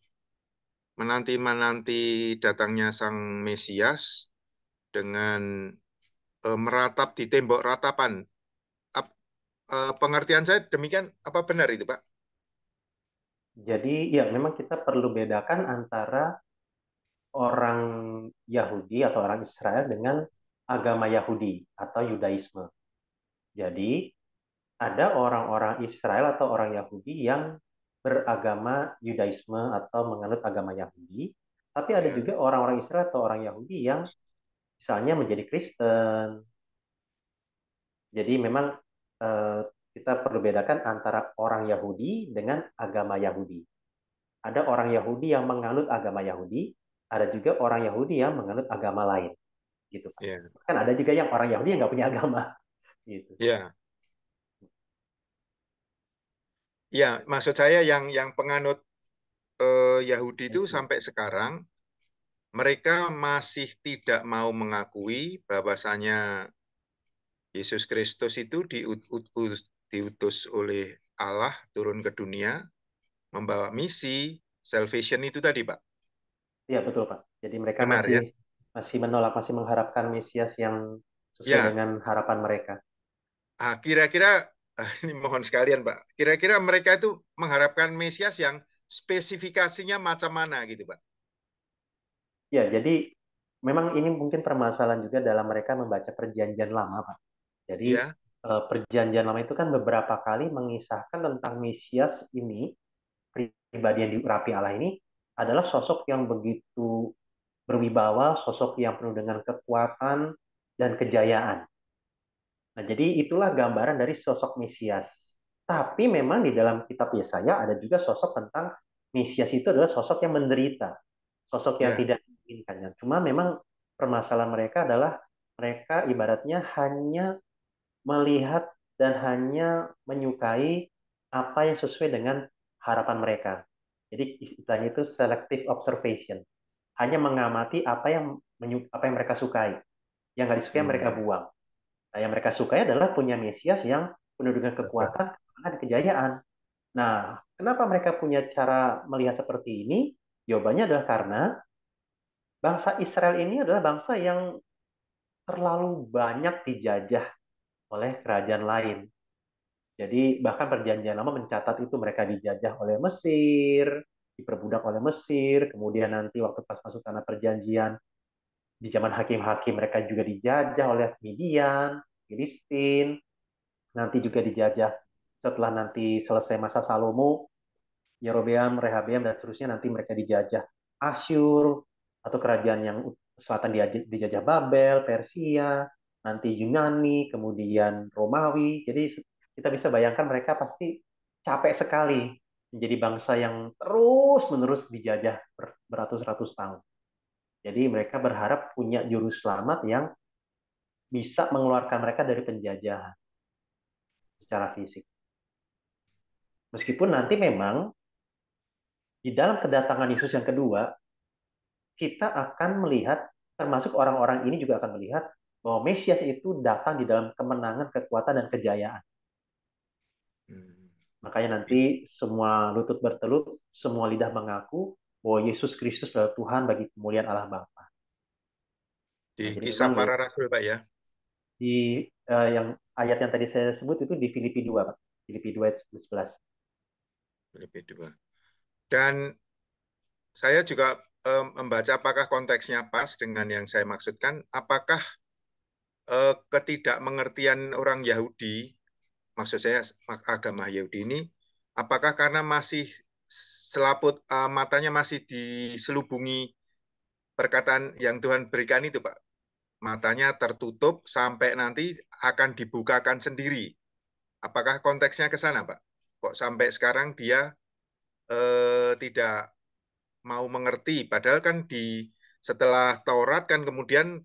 menanti-menanti datangnya Sang Mesias dengan meratap di tembok ratapan. Pengertian saya demikian, apa benar itu, Pak? Jadi ya memang kita perlu bedakan antara orang Yahudi atau orang Israel dengan agama Yahudi atau Yudaisme. Jadi ada orang-orang Israel atau orang Yahudi yang beragama Yudaisme atau menganut agama Yahudi, tapi ada Ya, juga orang-orang Israel atau orang Yahudi yang misalnya menjadi Kristen. Jadi memang eh, kita perlu bedakan antara orang Yahudi dengan agama Yahudi. Ada orang Yahudi yang menganut agama Yahudi, ada juga orang Yahudi yang menganut agama lain, gitu Pak. ya, Kan ada juga yang orang Yahudi yang nggak punya agama, gitu. ya, ya. Maksud saya yang penganut Yahudi itu Yahudi. sampai sekarang mereka masih tidak mau mengakui bahwasanya Yesus Kristus itu diutus oleh Allah turun ke dunia membawa misi salvation itu tadi, Pak. Iya betul Pak. Jadi mereka Benar masih ya? masih menolak, masih mengharapkan Mesias yang sesuai Ya. dengan harapan mereka. Kira-kira ini mohon sekalian, Pak. Kira-kira mereka itu mengharapkan Mesias yang spesifikasinya macam mana gitu, Pak? Ya, jadi memang ini mungkin permasalahan juga dalam mereka membaca Perjanjian Lama, Pak. Jadi Ya, Perjanjian Lama itu kan beberapa kali mengisahkan tentang Mesias ini, pribadi yang diurapi Allah ini adalah sosok yang begitu berwibawa, sosok yang penuh dengan kekuatan dan kejayaan. Nah, jadi itulah gambaran dari sosok Mesias. Tapi memang di dalam kitab Yesaya ada juga sosok tentang Mesias itu adalah sosok yang menderita, sosok yang ya. tidak diinginkan. Cuma memang permasalahan mereka adalah mereka ibaratnya hanya melihat dan hanya menyukai apa yang sesuai dengan harapan mereka. Jadi istilahnya itu selective observation. Hanya mengamati apa yang mereka sukai. Yang nggak disukai mereka Hmm. buang. Nah, yang mereka sukai adalah punya Mesias yang penuh dengan kekuatan, kemenangan, dan kejayaan. Nah, kenapa mereka punya cara melihat seperti ini? Jawabannya adalah karena bangsa Israel ini adalah bangsa yang terlalu banyak dijajah oleh kerajaan lain. Jadi bahkan Perjanjian Lama mencatat itu mereka dijajah oleh Mesir, diperbudak oleh Mesir, kemudian nanti waktu pas masuk tanah perjanjian di zaman hakim-hakim mereka juga dijajah oleh Midian, Filistin, nanti juga dijajah setelah nanti selesai masa Salomo, Yerobeam, Rehabeam, dan seterusnya nanti mereka dijajah Asyur atau kerajaan yang selatan dijajah Babel, Persia, nanti Yunani, kemudian Romawi. Jadi kita bisa bayangkan mereka pasti capek sekali menjadi bangsa yang terus-menerus dijajah beratus-ratus tahun. Jadi mereka berharap punya juru selamat yang bisa mengeluarkan mereka dari penjajahan secara fisik. Meskipun nanti memang di dalam kedatangan Yesus yang kedua, kita akan melihat, termasuk orang-orang ini juga akan melihat, bahwa Mesias itu datang di dalam kemenangan, kekuatan, dan kejayaan. Hmm. Makanya nanti semua lutut bertelut, semua lidah mengaku bahwa Yesus Kristus adalah Tuhan bagi kemuliaan Allah Bapa. Di Nah, jadi kisah memang para rasul, Pak ya. di yang ayat yang tadi saya sebut itu di Filipi 2, Pak. Filipi 2 ayat 11. Filipi 2. Dan saya juga membaca apakah konteksnya pas dengan yang saya maksudkan, apakah ketidakmengertian orang Yahudi, maksud saya agama Yahudi ini, apakah karena masih selaput matanya masih diselubungi perkataan yang Tuhan berikan itu, Pak? Matanya tertutup sampai nanti akan dibukakan sendiri. Apakah konteksnya ke sana, Pak? Kok sampai sekarang dia tidak mau mengerti? Padahal kan setelah Taurat kan kemudian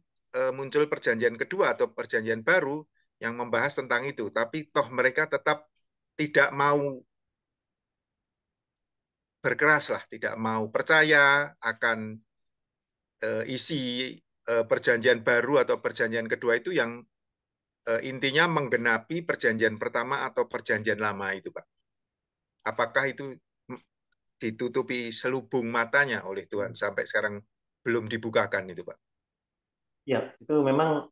muncul perjanjian kedua atau perjanjian baru yang membahas tentang itu. Tapi toh mereka tetap tidak mau berkeras lah, tidak mau percaya akan isi perjanjian baru atau perjanjian kedua itu yang intinya menggenapi perjanjian pertama atau perjanjian lama itu, Pak. Apakah itu ditutupi selubung matanya oleh Tuhan sampai sekarang belum dibukakan itu, Pak? Ya, itu memang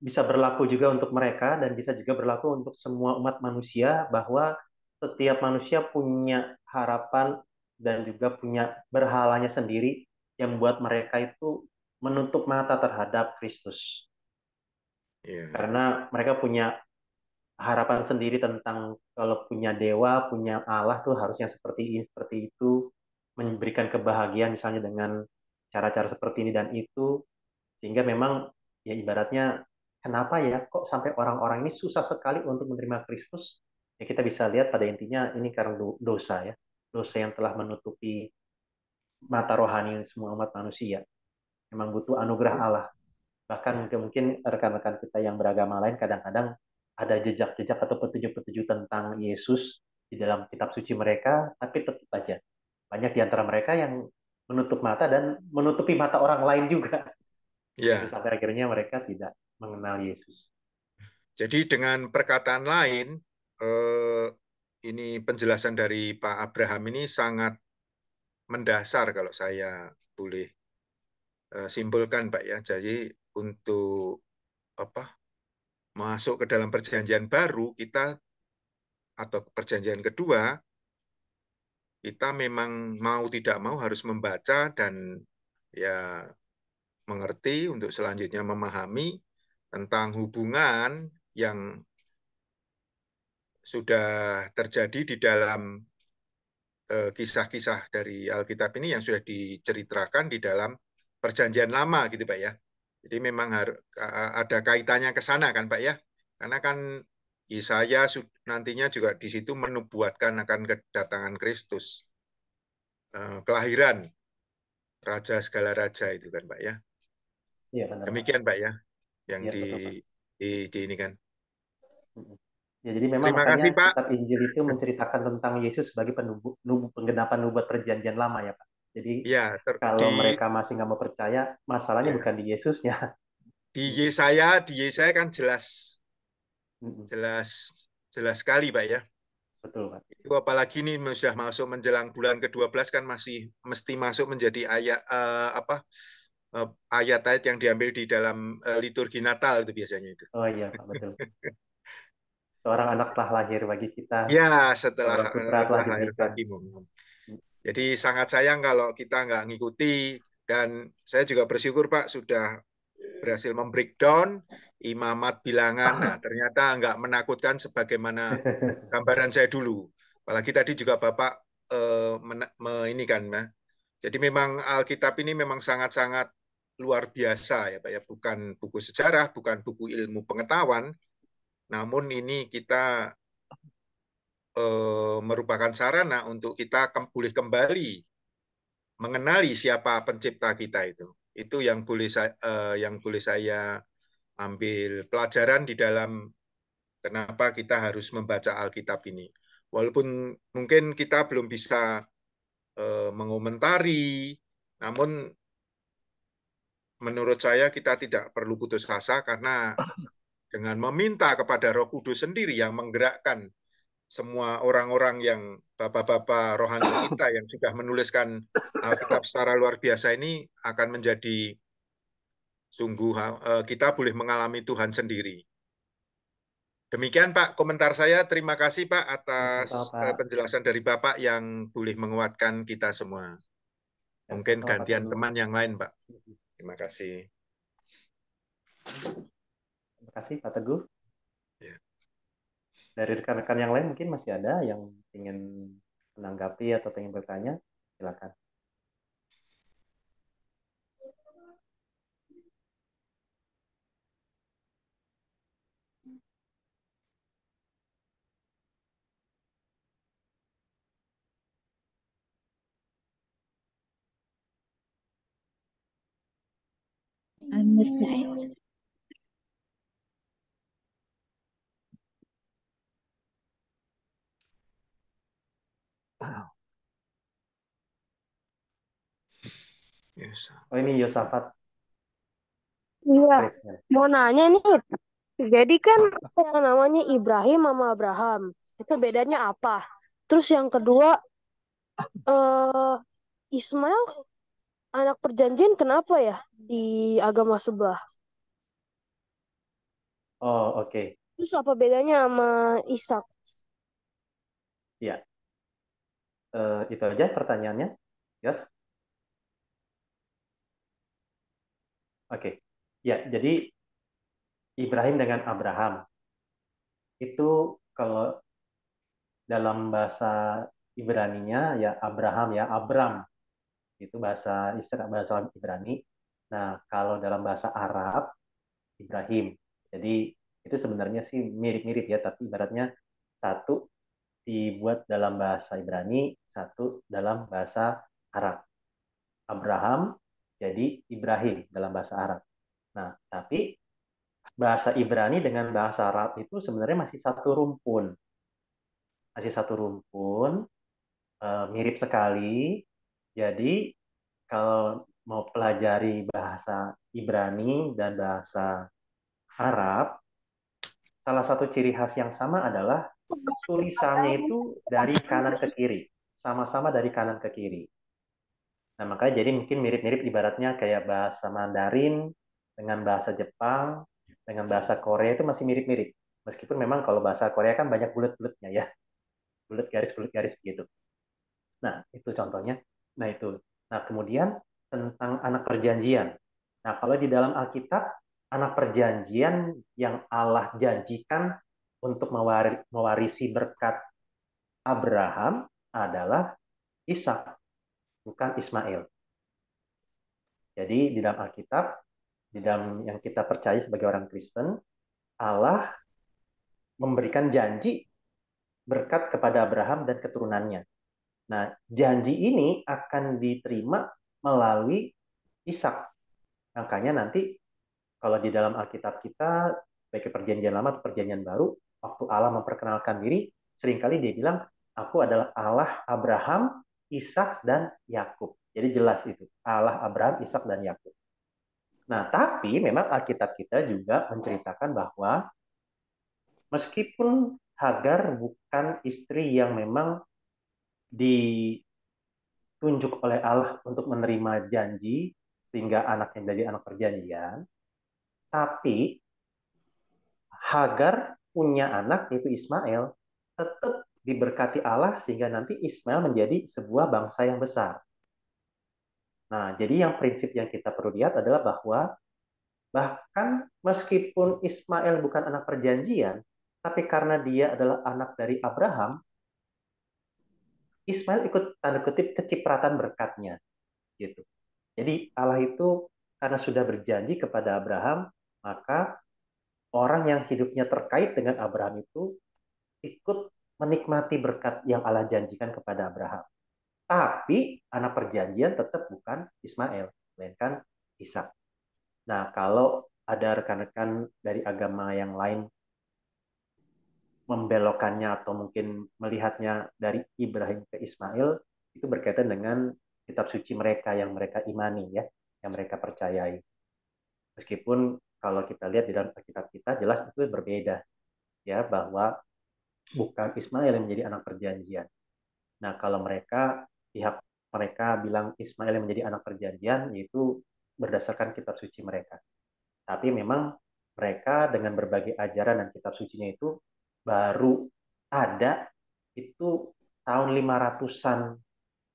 bisa berlaku juga untuk mereka dan bisa juga berlaku untuk semua umat manusia bahwa setiap manusia punya harapan dan juga punya berhalanya sendiri yang membuat mereka itu menutup mata terhadap Kristus. Iya, Karena mereka punya harapan sendiri tentang kalau punya dewa, punya Allah tuh harusnya seperti ini, seperti itu, memberikan kebahagiaan misalnya dengan cara-cara seperti ini dan itu, sehingga memang ya ibaratnya kenapa ya kok sampai orang-orang ini susah sekali untuk menerima Kristus? Ya kita bisa lihat pada intinya ini karena dosa ya, dosa yang telah menutupi mata rohani semua umat manusia. Memang butuh anugerah Allah. Bahkan mungkin rekan-rekan kita yang beragama lain kadang-kadang ada jejak-jejak atau petunjuk-petunjuk tentang Yesus di dalam kitab suci mereka, tapi tetap aja banyak di antara mereka yang menutup mata dan menutupi mata orang lain juga. Ya, Sampai akhirnya mereka tidak mengenal Yesus. jadi dengan perkataan lain, ini penjelasan dari Pak Abraham ini sangat mendasar kalau saya boleh simpulkan, Pak ya. Jadi untuk apa masuk ke dalam perjanjian baru kita atau perjanjian kedua, kita memang mau tidak mau harus membaca dan ya mengerti untuk selanjutnya memahami tentang hubungan yang sudah terjadi di dalam kisah-kisah dari Alkitab ini yang sudah diceritakan di dalam Perjanjian Lama gitu Pak ya. Jadi memang ada kaitannya ke sana kan Pak ya. Karena kan Yesaya nantinya juga di situ menubuatkan akan kedatangan Kristus, kelahiran Raja segala raja itu kan Pak ya. Iya benar Pak. Demikian Pak ya yang Iya betul Pak. di ini kan. Ya, jadi memang Terima makanya kasih Pak. kitab Injil itu menceritakan tentang Yesus sebagai penggenapan nubuat perjanjian lama ya Pak. Jadi Ya, kalau mereka masih nggak mau percaya, masalahnya ya, bukan di Yesusnya. di Yesaya kan jelas Mm-mm. jelas jelas sekali Pak ya. Betul Pak. Itu apalagi ini sudah masuk menjelang bulan ke-12 kan masih mesti masuk menjadi ayat ayat-ayat yang diambil di dalam liturgi Natal itu biasanya itu. Oh iya Pak, betul. Seorang anak telah lahir bagi kita, Ya, setelah seorang putra telah lahir diberikan. bagimu. Jadi sangat sayang kalau kita nggak ngikuti dan saya juga bersyukur Pak sudah berhasil membreakdown imamat bilangan. Nah, ternyata nggak menakutkan sebagaimana gambaran saya dulu. Apalagi tadi juga Bapak ini kan, ya. Jadi memang Alkitab ini memang sangat-sangat luar biasa ya Pak ya, bukan buku sejarah, bukan buku ilmu pengetahuan, namun ini kita merupakan sarana untuk kita pulih kembali mengenali siapa pencipta kita itu. Itu yang boleh saya ambil pelajaran di dalam kenapa kita harus membaca Alkitab ini. Walaupun mungkin kita belum bisa mengomentari, namun menurut saya kita tidak perlu putus asa karena dengan meminta kepada Roh Kudus sendiri yang menggerakkan semua orang-orang yang bapak-bapak rohani kita yang sudah menuliskan Alkitab secara luar biasa ini akan menjadi sungguh kita boleh mengalami Tuhan sendiri. Demikian Pak komentar saya. Terima kasih Pak Sama-sama atas Pak. penjelasan dari Bapak yang boleh menguatkan kita semua. Ya, Mungkin sama-sama Pak gantian Teguh. teman yang lain Pak. Terima kasih. Terima kasih Pak Teguh. Ya. Dari rekan-rekan yang lain mungkin masih ada yang ingin menanggapi atau ingin bertanya, silakan. Yes. Oh ini Yosafat. Iya, Grace. mau nanya nih. Jadi kan yang namanya Ibrahim sama Abraham, itu bedanya apa? Terus yang kedua, eh Ismail anak perjanjian kenapa ya di agama sebelah? Oh oke. Terus apa bedanya sama Ishak? Ya, itu aja pertanyaannya. Yes. Oke. Ya, jadi Ibrahim dengan Abraham. itu kalau dalam bahasa Ibraninya ya Abraham ya Abram, itu bahasa Ibrani. Nah, kalau dalam bahasa Arab Ibrahim. Jadi itu sebenarnya sih mirip-mirip ya, tapi ibaratnya satu dibuat dalam bahasa Ibrani, satu dalam bahasa Arab. Abraham jadi Ibrahim dalam bahasa Arab. Nah, tapi bahasa Ibrani dengan bahasa Arab itu sebenarnya masih satu rumpun. Masih satu rumpun, mirip sekali. Jadi kalau mau pelajari bahasa Ibrani dan bahasa Arab, salah satu ciri khas yang sama adalah tulisannya itu dari kanan ke kiri. Sama-sama dari kanan ke kiri. Nah, makanya jadi mungkin mirip-mirip ibaratnya kayak bahasa Mandarin dengan bahasa Jepang, dengan bahasa Korea itu masih mirip-mirip. Meskipun memang kalau bahasa Korea kan banyak bulat-bulatnya ya. Bulat garis begitu. Nah, itu contohnya. Nah, itu. Nah, kemudian tentang anak perjanjian. Nah, kalau di dalam Alkitab, anak perjanjian yang Allah janjikan untuk mewarisi berkat Abraham adalah Ishak, bukan Ismail. Jadi di dalam Alkitab, di dalam yang kita percaya sebagai orang Kristen, Allah memberikan janji berkat kepada Abraham dan keturunannya. Nah, janji ini akan diterima melalui Ishak. Makanya nanti kalau di dalam Alkitab kita, baik perjanjian lama atau perjanjian baru, waktu Allah memperkenalkan diri, seringkali dia bilang, aku adalah Allah Abraham, Ishak, dan Yakub. Jadi jelas itu, Allah Abraham, Ishak, dan Yakub. Nah, tapi memang Alkitab kita juga menceritakan bahwa meskipun Hagar bukan istri yang memang ditunjuk oleh Allah untuk menerima janji sehingga anaknya menjadi anak perjanjian, tapi Hagar punya anak yaitu Ismail, tetap diberkati Allah sehingga nanti Ismail menjadi sebuah bangsa yang besar. Nah, jadi yang prinsip yang kita perlu lihat adalah bahwa bahkan meskipun Ismail bukan anak perjanjian, tapi karena dia adalah anak dari Abraham, Ismail ikut tanda kutip kecipratan berkatnya, gitu. Jadi Allah itu karena sudah berjanji kepada Abraham, maka orang yang hidupnya terkait dengan Abraham itu ikut menikmati berkat yang Allah janjikan kepada Abraham. Tapi anak perjanjian tetap bukan Ismail, melainkan Ishak. Nah, kalau ada rekan-rekan dari agama yang lain membelokkannya atau mungkin melihatnya dari Ibrahim ke Ismail, itu berkaitan dengan kitab suci mereka yang mereka imani ya, yang mereka percayai. Meskipun kalau kita lihat di dalam kitab kita jelas itu berbeda ya, bahwa bukan Ismail yang menjadi anak perjanjian. Nah, kalau pihak mereka bilang Ismail yang menjadi anak perjanjian, yaitu berdasarkan kitab suci mereka. Tapi memang mereka dengan berbagai ajaran dan kitab sucinya itu baru ada itu tahun 500-an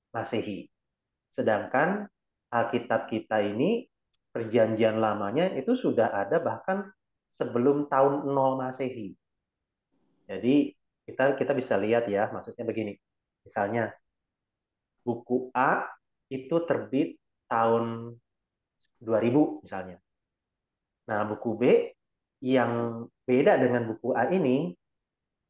Masehi. Sedangkan Alkitab kita ini perjanjian lamanya itu sudah ada bahkan sebelum tahun 0 Masehi. Jadi kita bisa lihat ya, maksudnya begini. Misalnya buku A itu terbit tahun 2000 misalnya. Nah, buku B yang beda dengan buku A ini,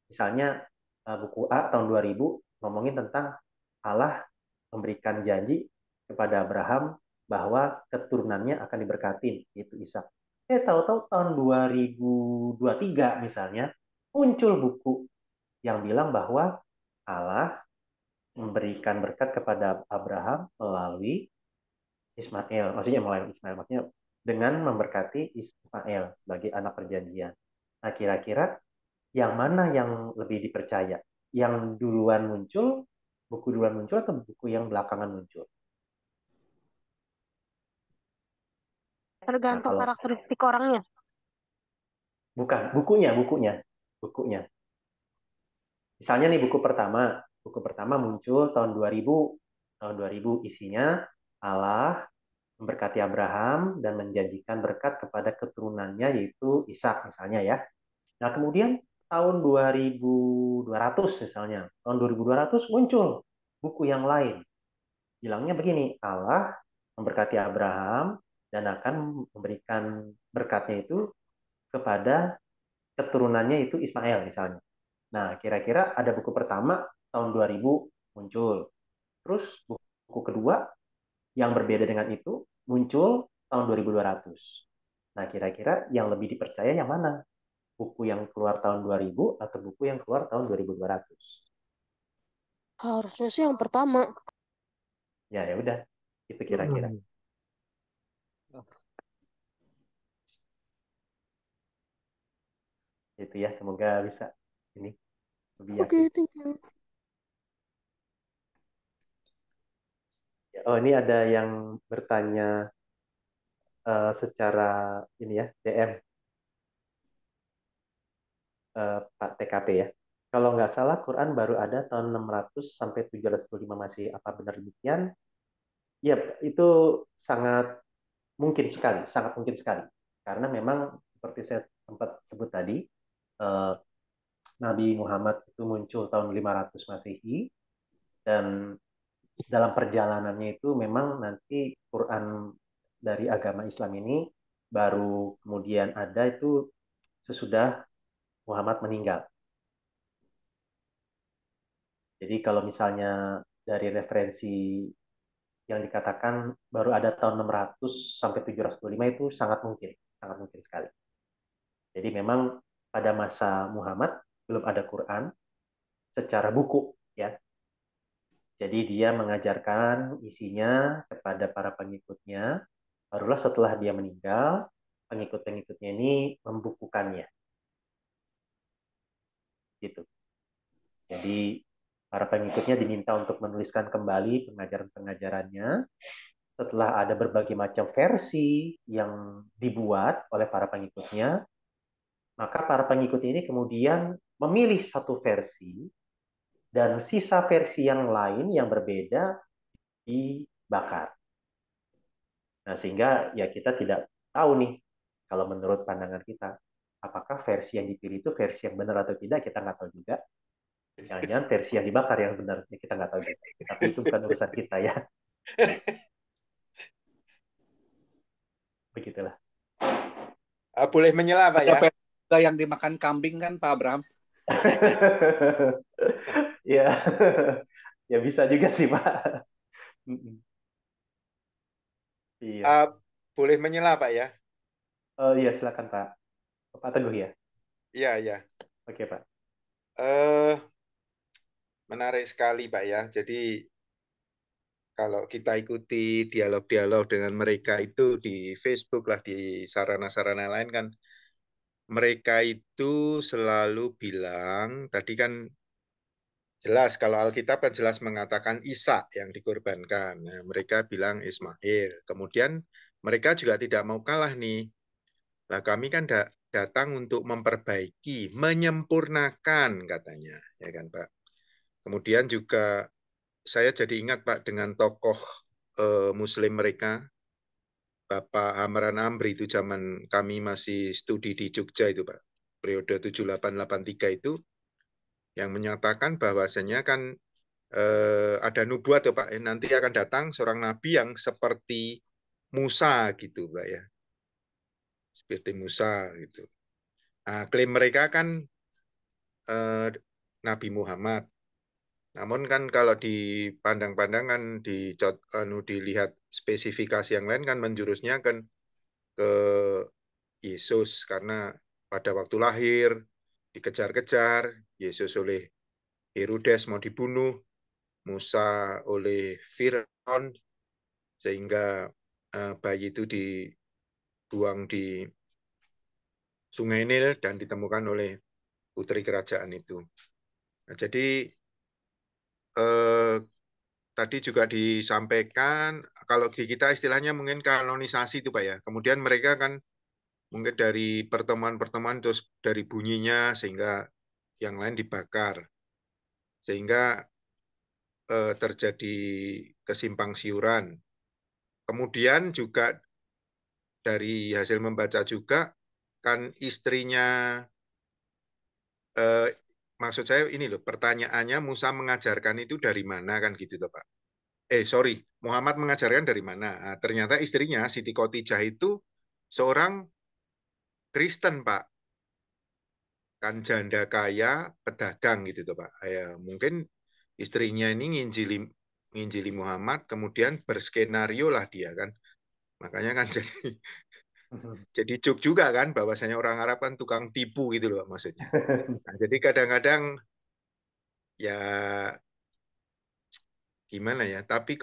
misalnya buku A tahun 2000 ngomongin tentang Allah memberikan janji kepada Abraham bahwa keturunannya akan diberkati, yaitu Ishak. Tahu-tahu tahun 2023 misalnya muncul buku yang bilang bahwa Allah memberikan berkat kepada Abraham melalui Ismail. Maksudnya dengan memberkati Ismail sebagai anak perjanjian. Nah, kira-kira yang mana yang lebih dipercaya? Yang duluan muncul, buku duluan muncul atau buku yang belakangan muncul? Nah, Tergantung kalau karakteristik orangnya. bukan bukunya. Misalnya nih buku pertama muncul tahun 2000 isinya Allah memberkati Abraham dan menjanjikan berkat kepada keturunannya yaitu Ishak misalnya ya. Nah, kemudian tahun 2200 misalnya, tahun 2200 muncul buku yang lain. Bilangnya begini, Allah memberkati Abraham dan akan memberikan berkatnya itu kepada keturunannya itu Ismail misalnya. Nah, kira-kira ada buku pertama tahun 2000 muncul. Terus buku kedua yang berbeda dengan itu muncul tahun 2200. Nah, kira-kira yang lebih dipercaya yang mana? Buku yang keluar tahun 2000 atau buku yang keluar tahun 2200? Harusnya sih yang pertama. Ya, ya udah. Itu kira-kira. Itu ya, semoga bisa ini lebih Oke, yakin. thank you. Oh, ini ada yang bertanya secara ini ya, DM Pak TKP ya. Kalau nggak salah Quran baru ada tahun 600 sampai 725 Masehi. Apa benar demikian? Ya, itu sangat mungkin sekali, sangat mungkin sekali. Karena memang seperti saya sempat sebut tadi, eh, Nabi Muhammad itu muncul tahun 500 Masehi dan dalam perjalanannya itu memang nanti Quran dari agama Islam ini baru kemudian ada itu sesudah Muhammad meninggal. Jadi kalau misalnya dari referensi yang dikatakan baru ada tahun 600 sampai 725 itu sangat mungkin sekali. Jadi memang pada masa Muhammad belum ada Quran secara buku ya. Jadi dia mengajarkan isinya kepada para pengikutnya. Barulah setelah dia meninggal, pengikut-pengikutnya ini membukukannya. Gitu. Jadi para pengikutnya diminta untuk menuliskan kembali pengajaran-pengajarannya. Setelah ada berbagai macam versi yang dibuat oleh para pengikutnya, maka para pengikut ini kemudian memilih satu versi dan sisa versi yang lain yang berbeda dibakar. Nah, sehingga ya kita tidak tahu nih, kalau menurut pandangan kita, apakah versi yang dipilih itu versi yang benar atau tidak, kita nggak tahu juga. Jangan-jangan versi yang dibakar yang benar, ya kita nggak tahu juga. Tapi itu bukan urusan kita ya. Begitulah. Boleh menyela, Pak Ada ya? versi juga yang dimakan kambing kan, Pak Abraham? Ya, ya bisa juga sih Pak. Iya. Boleh menyela, Pak ya? Oh iya, silakan Pak. Pak Teguh ya. Iya, iya. Oke Pak. Eh, Menarik sekali, Pak ya. Jadi kalau kita ikuti dialog-dialog dengan mereka itu di Facebook lah, di sarana-sarana lain kan, mereka itu selalu bilang, tadi kan jelas kalau Alkitab kan jelas mengatakan Isa yang dikorbankan. Nah, mereka bilang Ismail. Kemudian mereka juga tidak mau kalah nih. Nah, kami kan datang untuk memperbaiki, menyempurnakan katanya, ya kan Pak. Kemudian juga saya jadi ingat Pak dengan tokoh Muslim mereka, Bapak Amran Amri itu zaman kami masih studi di Jogja itu Pak, periode 7883 itu, yang menyatakan bahwasanya kan ada nubuat ya Pak, nanti akan datang seorang nabi yang seperti Musa gitu Pak ya, seperti Musa gitu. Nah, klaim mereka kan Nabi Muhammad. Namun kan kalau dipandang-pandang kan dilihat spesifikasi yang lain kan menjurusnya kan ke Yesus karena pada waktu lahir dikejar-kejar, Yesus oleh Herodes mau dibunuh, Musa oleh Firaun sehingga bayi itu dibuang di Sungai Nil dan ditemukan oleh putri kerajaan itu. Nah, jadi tadi juga disampaikan kalau di kita istilahnya mungkin kanonisasi itu Pak ya. Kemudian mereka kan mungkin dari pertemuan-pertemuan terus dari bunyinya sehingga yang lain dibakar. Sehingga terjadi kesimpang siuran. Kemudian juga dari hasil membaca juga kan istrinya eh, maksud saya ini loh, pertanyaannya Musa mengajarkan itu dari mana kan gitu toh Pak. Sorry, Muhammad mengajarkan dari mana? Nah, ternyata istrinya Siti Khotijah itu seorang Kristen Pak, kan janda kaya, pedagang gitu tuh Pak. Ya, mungkin istrinya ini nginjili Muhammad, kemudian berskenario lah dia kan. Makanya kan jadi joke juga kan, bahwasanya orang Arab kan tukang tipu gitu loh Pak, maksudnya. Nah, jadi kadang-kadang ya gimana ya, tapi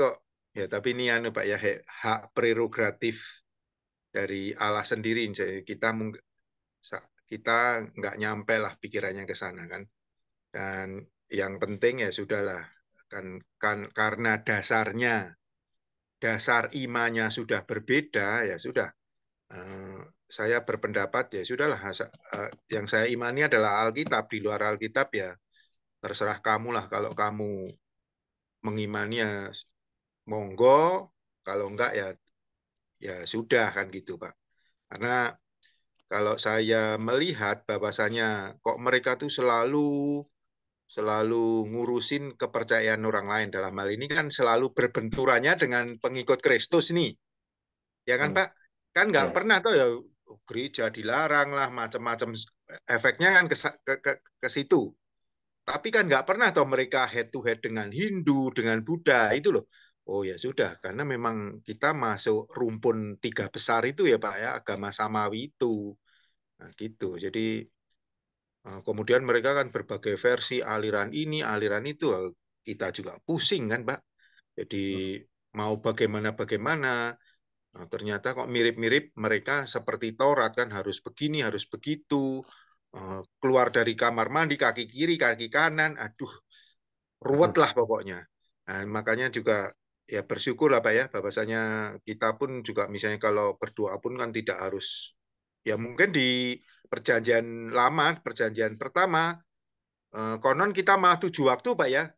ini anu Pak ya, hak prerogatif dari Allah sendiri. Jadi kita nggak nyampe lah pikirannya ke sana kan. Dan yang penting ya sudahlah, kan karena dasar imannya sudah berbeda, ya sudah. Saya berpendapat ya sudahlah, yang saya imani adalah Alkitab. Di luar Alkitab ya terserah kamu lah. Kalau kamu mengimani ya monggo, kalau enggak ya ya sudah kan gitu Pak. Karena kalau saya melihat bahwasanya kok mereka tuh selalu ngurusin kepercayaan orang lain, dalam hal ini kan selalu berbenturannya dengan pengikut Kristus nih, ya kan Pak? Kan nggak Ya. pernah tuh ya gereja dilarang lah, macam-macam, efeknya kan ke situ. Tapi kan nggak pernah toh mereka head to head dengan Hindu, dengan Buddha itu loh. Oh ya sudah, karena memang kita masuk rumpun tiga besar itu ya Pak ya, agama samawi itu. Nah gitu. Jadi kemudian mereka kan berbagai versi, aliran ini, aliran itu. Kita juga pusing kan Pak. Jadi mau bagaimana-bagaimana. Nah, ternyata kok mirip-mirip, mereka seperti Taurat kan, harus begini, harus begitu. Keluar dari kamar mandi, kaki kiri, kaki kanan. Aduh, ruwet lah pokoknya. Nah, makanya juga ya bersyukur lah Pak ya, bahwasanya kita pun juga misalnya kalau berdoa pun kan tidak harus, ya mungkin di perjanjian lama, perjanjian pertama, konon kita malah 7 waktu Pak ya,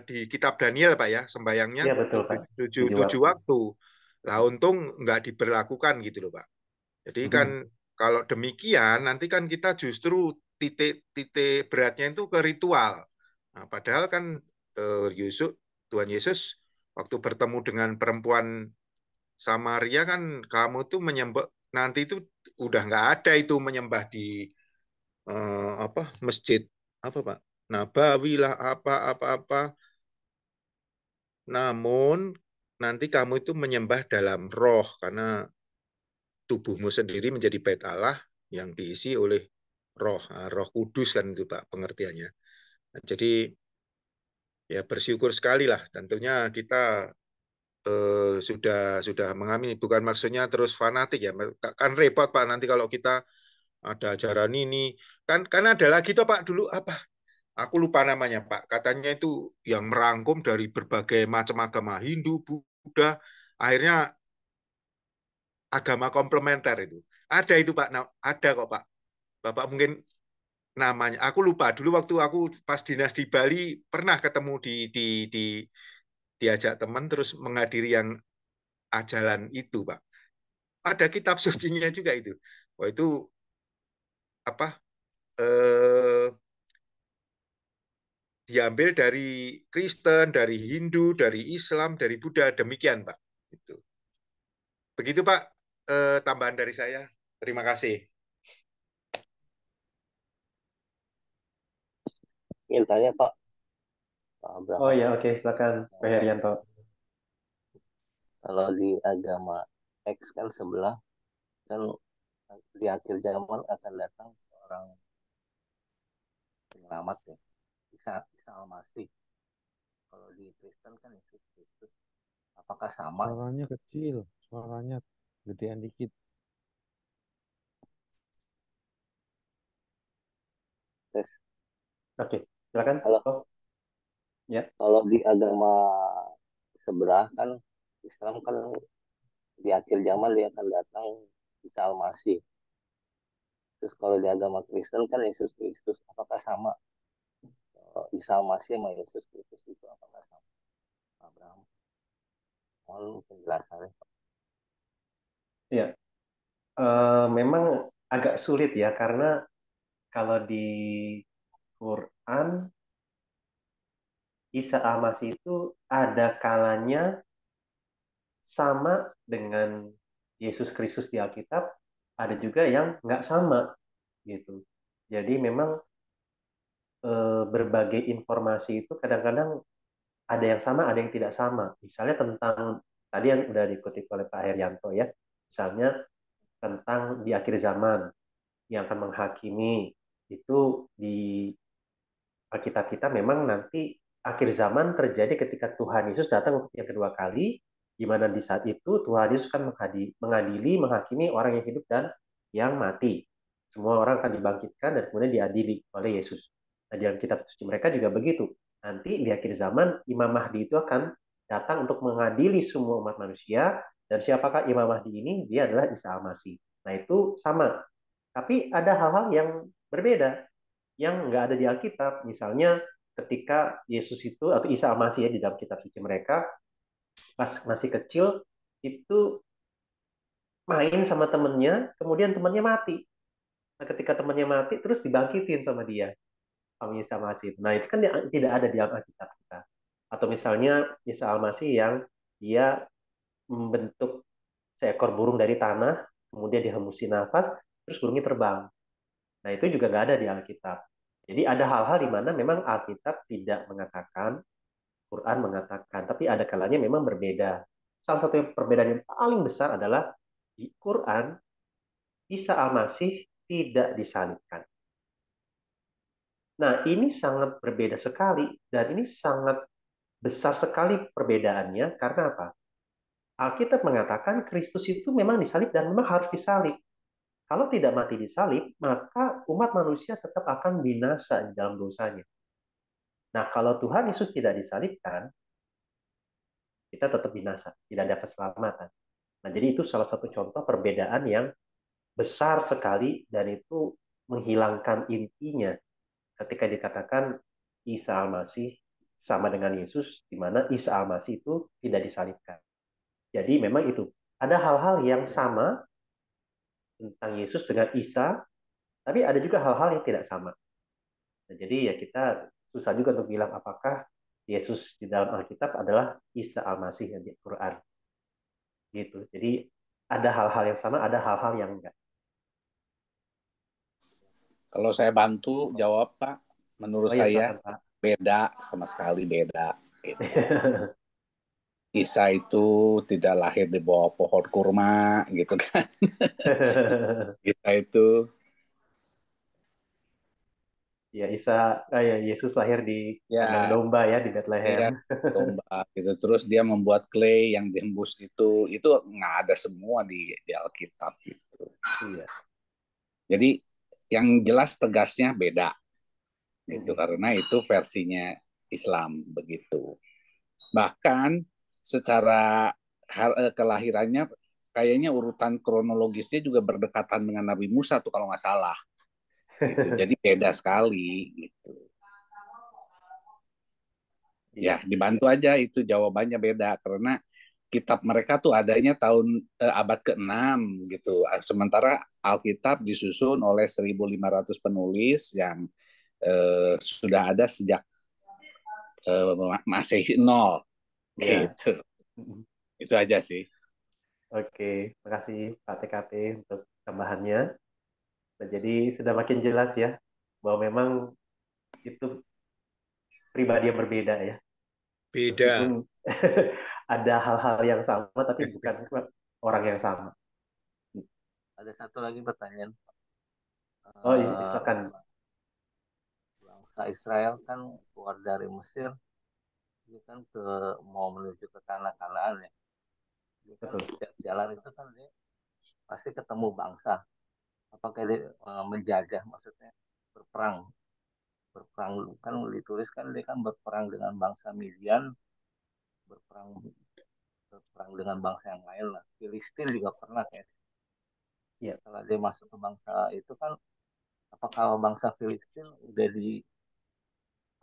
di kitab Daniel Pak ya, sembayangnya Iya betul Pak. tujuh, 7 tujuh waktu. waktu. Lah untung nggak diberlakukan gitu loh Pak. Jadi kan kalau demikian nanti kan kita justru titik beratnya itu ke ritual. Nah, padahal kan Tuhan Yesus waktu bertemu dengan perempuan Samaria kan, kamu tuh menyembah, nanti itu udah nggak ada itu menyembah di apa masjid apa Pak, Nabawi lah, apa, namun nanti kamu itu menyembah dalam roh, karena tubuhmu sendiri menjadi bait Allah yang diisi oleh roh. Roh kudus kan itu Pak pengertiannya. Nah, jadi ya bersyukur sekali lah, tentunya kita sudah mengamini, bukan maksudnya terus fanatik ya, kan repot Pak nanti kalau kita ada ajaran ini, kan ada lagi tuh Pak dulu apa, aku lupa namanya Pak, katanya itu yang merangkum dari berbagai macam agama, Hindu, Buddha, akhirnya agama komplementer itu. Ada itu Pak, ada kok Pak. Bapak mungkin namanya, aku lupa. Dulu waktu aku pas dinas di Bali pernah ketemu di diajak teman terus menghadiri yang ajaran itu Pak. Ada kitab sucinya juga itu. Wah itu apa? Eh, Diambil dari Kristen, dari Hindu, dari Islam, dari Buddha, demikian Pak. Itu. Begitu Pak, tambahan dari saya. Terima kasih. Ingin tanya Pak Oh Abraham, ya, oke, silakan Pak Herianto. kalau di agama X kan sebelah, kan di akhir zaman akan datang seorang penyelamat ya, Isa Al-Masih. Kalau di Kristen kan Yesus Kristus. Apakah sama? Suaranya kecil, suaranya gedean dikit. Tes. Oke, silakan. Kalau Oh, ya. kalau di agama sebelah kan Islam kan di akhir zaman dia akan datang Isa Al-Masih. Terus kalau di agama Kristen kan Yesus Kristus. Apakah sama? Isa Al-Masih sama Yesus Kristus itu apakah sama? Abraham, mohon penjelasannya. Ya, memang agak sulit ya karena kalau di Quran, Isa Al-Masih itu ada kalanya sama dengan Yesus Kristus di Alkitab, ada juga yang nggak sama gitu. Jadi memang berbagai informasi itu kadang-kadang ada yang sama, ada yang tidak sama. Misalnya tentang tadi yang udah dikutip oleh Pak Herianto ya, misalnya tentang di akhir zaman yang akan menghakimi itu di Alkitab kita memang nanti akhir zaman terjadi ketika Tuhan Yesus datang untuk yang kedua kali, di mana di saat itu Tuhan Yesus akan mengadili, menghakimi orang yang hidup dan yang mati. Semua orang akan dibangkitkan dan kemudian diadili oleh Yesus. Nah, di dalam kitab suci mereka juga begitu. Nanti di akhir zaman Imam Mahdi itu akan datang untuk mengadili semua umat manusia, dan siapakah Imam Mahdi ini? Dia adalah Isa Al-Masih. Nah, itu sama. Tapi ada hal-hal yang berbeda yang nggak ada di Alkitab. Misalnya ketika Yesus itu atau Isa Al-Masih ya di dalam kitab suci mereka pas masih kecil itu main sama temennya, kemudian temennya mati. Nah, ketika temennya mati terus dibangkitin sama dia, sama Isa Al-Masih. Nah, itu kan tidak ada di Alkitab kita. Atau misalnya Isa Al-Masih yang dia membentuk seekor burung dari tanah, kemudian dihembusin nafas, terus burungnya terbang. Nah, itu juga nggak ada di Alkitab. Jadi ada hal-hal di mana memang Alkitab tidak mengatakan, Quran mengatakan, tapi ada kalanya memang berbeda. Salah satu perbedaan yang paling besar adalah di Quran, Isa Al-Masih tidak disalibkan. Nah, ini sangat berbeda sekali, dan ini sangat besar sekali perbedaannya, karena apa? Alkitab mengatakan Kristus itu memang disalib dan memang harus disalib. Kalau tidak mati disalib, maka umat manusia tetap akan binasa di dalam dosanya. Nah, kalau Tuhan Yesus tidak disalibkan, kita tetap binasa, tidak ada keselamatan. Nah, jadi itu salah satu contoh perbedaan yang besar sekali dan itu menghilangkan intinya ketika dikatakan Isa Al-Masih sama dengan Yesus, di mana Isa Al-Masih itu tidak disalibkan. Jadi memang itu, ada hal-hal yang sama tentang Yesus dengan Isa, tapi ada juga hal-hal yang tidak sama. Nah, jadi ya kita susah juga untuk bilang apakah Yesus di dalam Alkitab adalah Isa Al-Masih yang di Quran. Gitu. Jadi ada hal-hal yang sama, ada hal-hal yang enggak. Kalau saya bantu jawab, Pak, menurut Oh ya, saya silakan Pak. beda, sama sekali beda. Gitu. Isa itu tidak lahir di bawah pohon kurma, gitu kan. Isa itu Ya, ya, Yesus lahir di kandang ya domba ya di dia Bethlehem. domba gitu. Terus dia membuat clay yang dihembus itu nggak ada semua di Alkitab gitu. Iya. Jadi yang jelas tegasnya beda gitu karena itu versinya Islam begitu. Bahkan secara kelahirannya kayaknya urutan kronologisnya juga berdekatan dengan Nabi Musa tuh kalau nggak salah. Gitu. Jadi beda sekali gitu. Ya, dibantu aja itu jawabannya beda karena kitab mereka tuh adanya tahun abad ke-6 gitu. Sementara Alkitab disusun oleh 1.500 penulis yang sudah ada sejak Masehi 0 Ya. gitu. Itu aja sih. Oke, makasih Pak TKP untuk tambahannya. Nah, jadi sudah makin jelas ya bahwa memang itu pribadi yang berbeda ya. Beda. Meskipun ada hal-hal yang sama tapi bukan orang yang sama. Ada satu lagi pertanyaan. Oh, silakan. Bangsa Israel kan keluar dari Mesir, dia kan mau menuju ke tanah Kanaan ya. Dia kan setiap jalan itu kan dia pasti ketemu bangsa. Apakah dia menjajah, maksudnya berperang kan ditulis kan dia kan berperang dengan bangsa Midian, berperang berperang dengan bangsa yang lain lah. Filistin juga pernah kayak. Ya. Setelah dia masuk ke bangsa itu kan, apakah bangsa Filistin udah di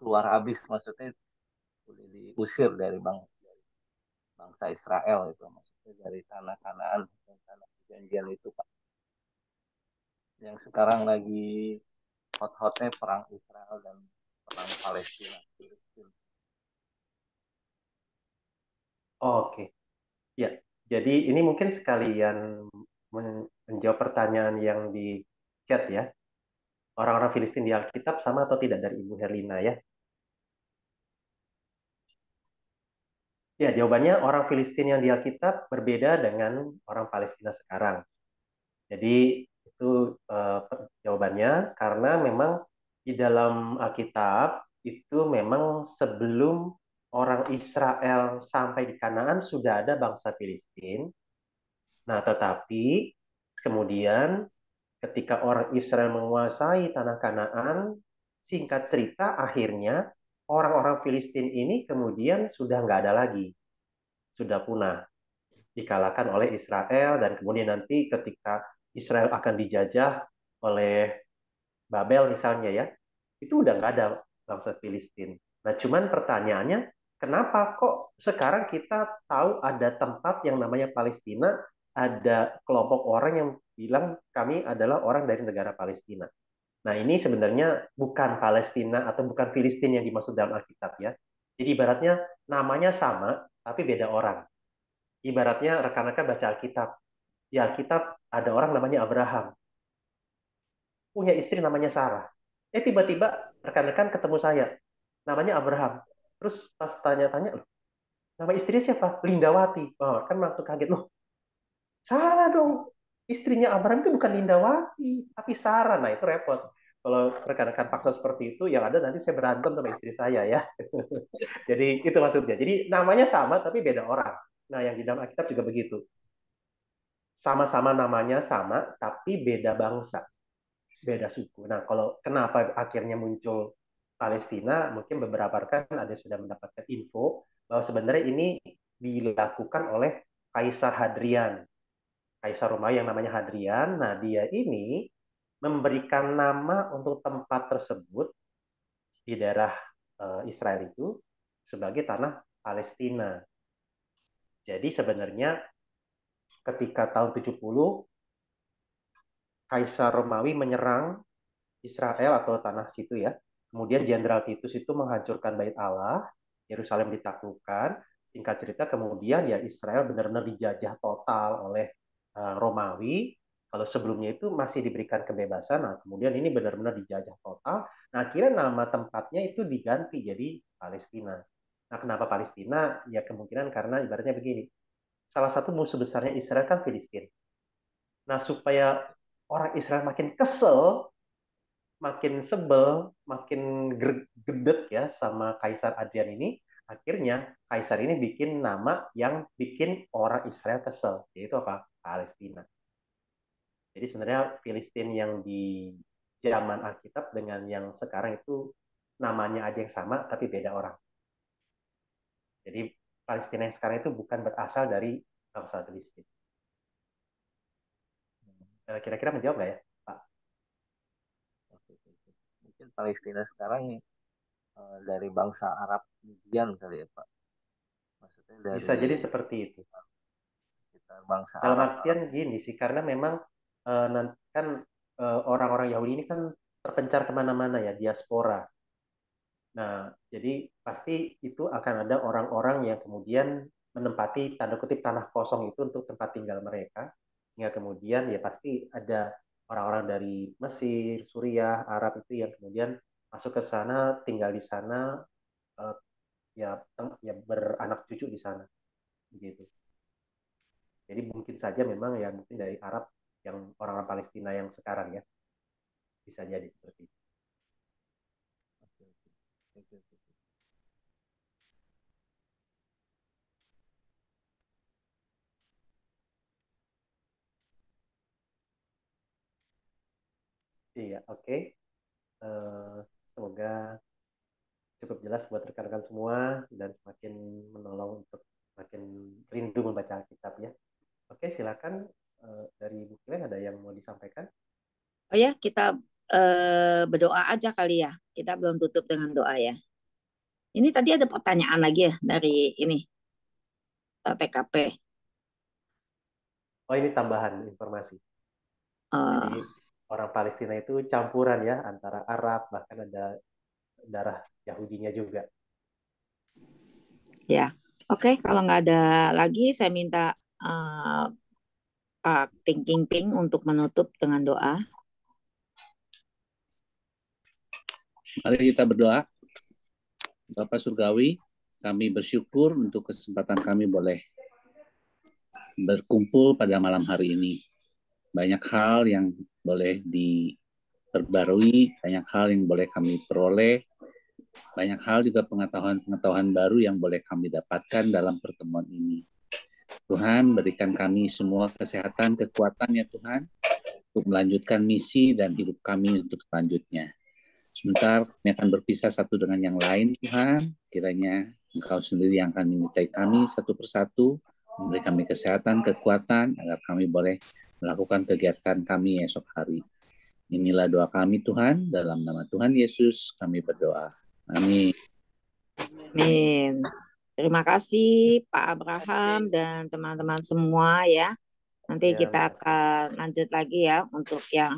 keluar habis, maksudnya udah diusir dari bangsa Israel itu, maksudnya dari tanah Kanaan dan tanah perjanjian itu Pak, yang sekarang lagi hot-hotnya perang Israel dan perang Palestina. Oke, ya. Jadi ini mungkin sekalian menjawab pertanyaan yang di chat ya. Orang-orang Filistin di Alkitab sama atau tidak dari Ibu Herlina ya? Ya, jawabannya orang Filistin yang di Alkitab berbeda dengan orang Palestina sekarang. Jadi itu jawabannya karena memang di dalam Alkitab itu memang sebelum orang Israel sampai di Kanaan sudah ada bangsa Filistin. Nah, tetapi kemudian ketika orang Israel menguasai tanah Kanaan, singkat cerita akhirnya orang-orang Filistin ini kemudian sudah nggak ada lagi, sudah punah, dikalahkan oleh Israel dan kemudian nanti ketika Israel akan dijajah oleh Babel misalnya ya, itu udah nggak ada bangsa Filistin. Nah, cuman pertanyaannya, kenapa kok sekarang kita tahu ada tempat yang namanya Palestina, ada kelompok orang yang bilang kami adalah orang dari negara Palestina. Nah, ini sebenarnya bukan Palestina atau bukan Filistin yang dimaksud dalam Alkitab ya. Jadi ibaratnya namanya sama, tapi beda orang. Ibaratnya rekan-rekan baca Alkitab. Ya, Alkitab ada orang namanya Abraham, punya istri namanya Sarah. Tiba-tiba rekan-rekan ketemu saya, namanya Abraham. Terus pas tanya-tanya, nama istrinya siapa? Lindawati. Oh, kan langsung kaget. Loh, salah dong. Istrinya Abraham itu bukan Lindawati, tapi Sarah. Nah, itu repot. Kalau rekan-rekan paksa seperti itu, yang ada nanti saya berantem sama istri saya ya. Jadi itu maksudnya. Jadi namanya sama, tapi beda orang. Nah, yang di dalam Alkitab juga begitu. Sama-sama namanya sama, tapi beda bangsa, beda suku. Nah, kalau kenapa akhirnya muncul Palestina, mungkin beberapa rekan ada sudah mendapatkan info bahwa sebenarnya ini dilakukan oleh Kaisar Hadrian, Kaisar Romawi yang namanya Hadrian. Nah, dia ini memberikan nama untuk tempat tersebut di daerah Israel itu sebagai tanah Palestina. Jadi sebenarnya ketika tahun 70 Kaisar Romawi menyerang Israel atau tanah situ ya. Kemudian Jenderal Titus itu menghancurkan Bait Allah, Yerusalem ditaklukkan. Singkat cerita kemudian ya Israel benar-benar dijajah total oleh Romawi. Kalau sebelumnya itu masih diberikan kebebasan, nah kemudian ini benar-benar dijajah total. Nah akhirnya nama tempatnya itu diganti jadi Palestina. Nah kenapa Palestina? Ya kemungkinan karena ibaratnya begini. Salah satu musuh besarnya Israel kan Filistin. Nah supaya orang Israel makin kesel, makin sebel, makin gedek ya sama Kaisar Adrian ini, akhirnya Kaisar ini bikin nama yang bikin orang Israel kesel, yaitu apa? Palestina. Jadi sebenarnya Filistin yang di zaman Alkitab dengan yang sekarang itu namanya aja yang sama, tapi beda orang. Jadi Palestina yang sekarang itu bukan berasal dari bangsa Filistin. Kira-kira menjawab nggak ya, Pak? Mungkin Palestina sekarang dari bangsa Arab kemudian kali ya Pak. Maksudnya dari Bisa jadi seperti itu. Bangsa Dalam Arab. artian gini sih, karena memang nanti kan orang-orang Yahudi ini kan terpencar kemana-mana ya, diaspora. Nah, jadi pasti itu akan ada orang-orang yang kemudian menempati tanda kutip tanah kosong itu untuk tempat tinggal mereka. Hingga kemudian ya pasti ada orang-orang dari Mesir, Suriah, Arab itu yang kemudian masuk ke sana, tinggal di sana, eh, ya beranak cucu di sana, begitu. Jadi mungkin saja memang ya mungkin dari Arab yang orang-orang Palestina yang sekarang ya bisa jadi seperti itu. Iya, oke. Semoga cukup jelas buat rekan-rekan semua dan semakin menolong untuk makin rindu membaca Alkitab ya. Oke, silakan dari Bu Kilen ada yang mau disampaikan? Oh ya, kita berdoa aja kali ya. Kita belum tutup dengan doa ya. Ini tadi ada pertanyaan lagi ya dari ini TKP. Oh, ini tambahan informasi. Jadi orang Palestina itu campuran ya antara Arab, bahkan ada darah Yahudinya juga. Ya, oke. Kalau nggak ada lagi, saya minta Pak Thinking Pink untuk menutup dengan doa. Mari kita berdoa. Bapak Surgawi, kami bersyukur untuk kesempatan kami boleh berkumpul pada malam hari ini. Banyak hal yang boleh diperbarui, banyak hal yang boleh kami peroleh, banyak hal juga pengetahuan-pengetahuan baru yang boleh kami dapatkan dalam pertemuan ini. Tuhan, berikan kami semua kesehatan, kekuatan ya Tuhan, untuk melanjutkan misi dan hidup kami untuk selanjutnya. Sebentar kami akan berpisah satu dengan yang lain, Tuhan. Kiranya Engkau sendiri yang akan menyertai kami satu persatu, memberi kami kesehatan, kekuatan, agar kami boleh melakukan kegiatan kami esok hari. Inilah doa kami, Tuhan. Dalam nama Tuhan Yesus kami berdoa. Amin. Amin. Terima kasih Pak Abraham dan teman-teman semua ya. Nanti Ya, kita makasih. akan lanjut lagi ya untuk yang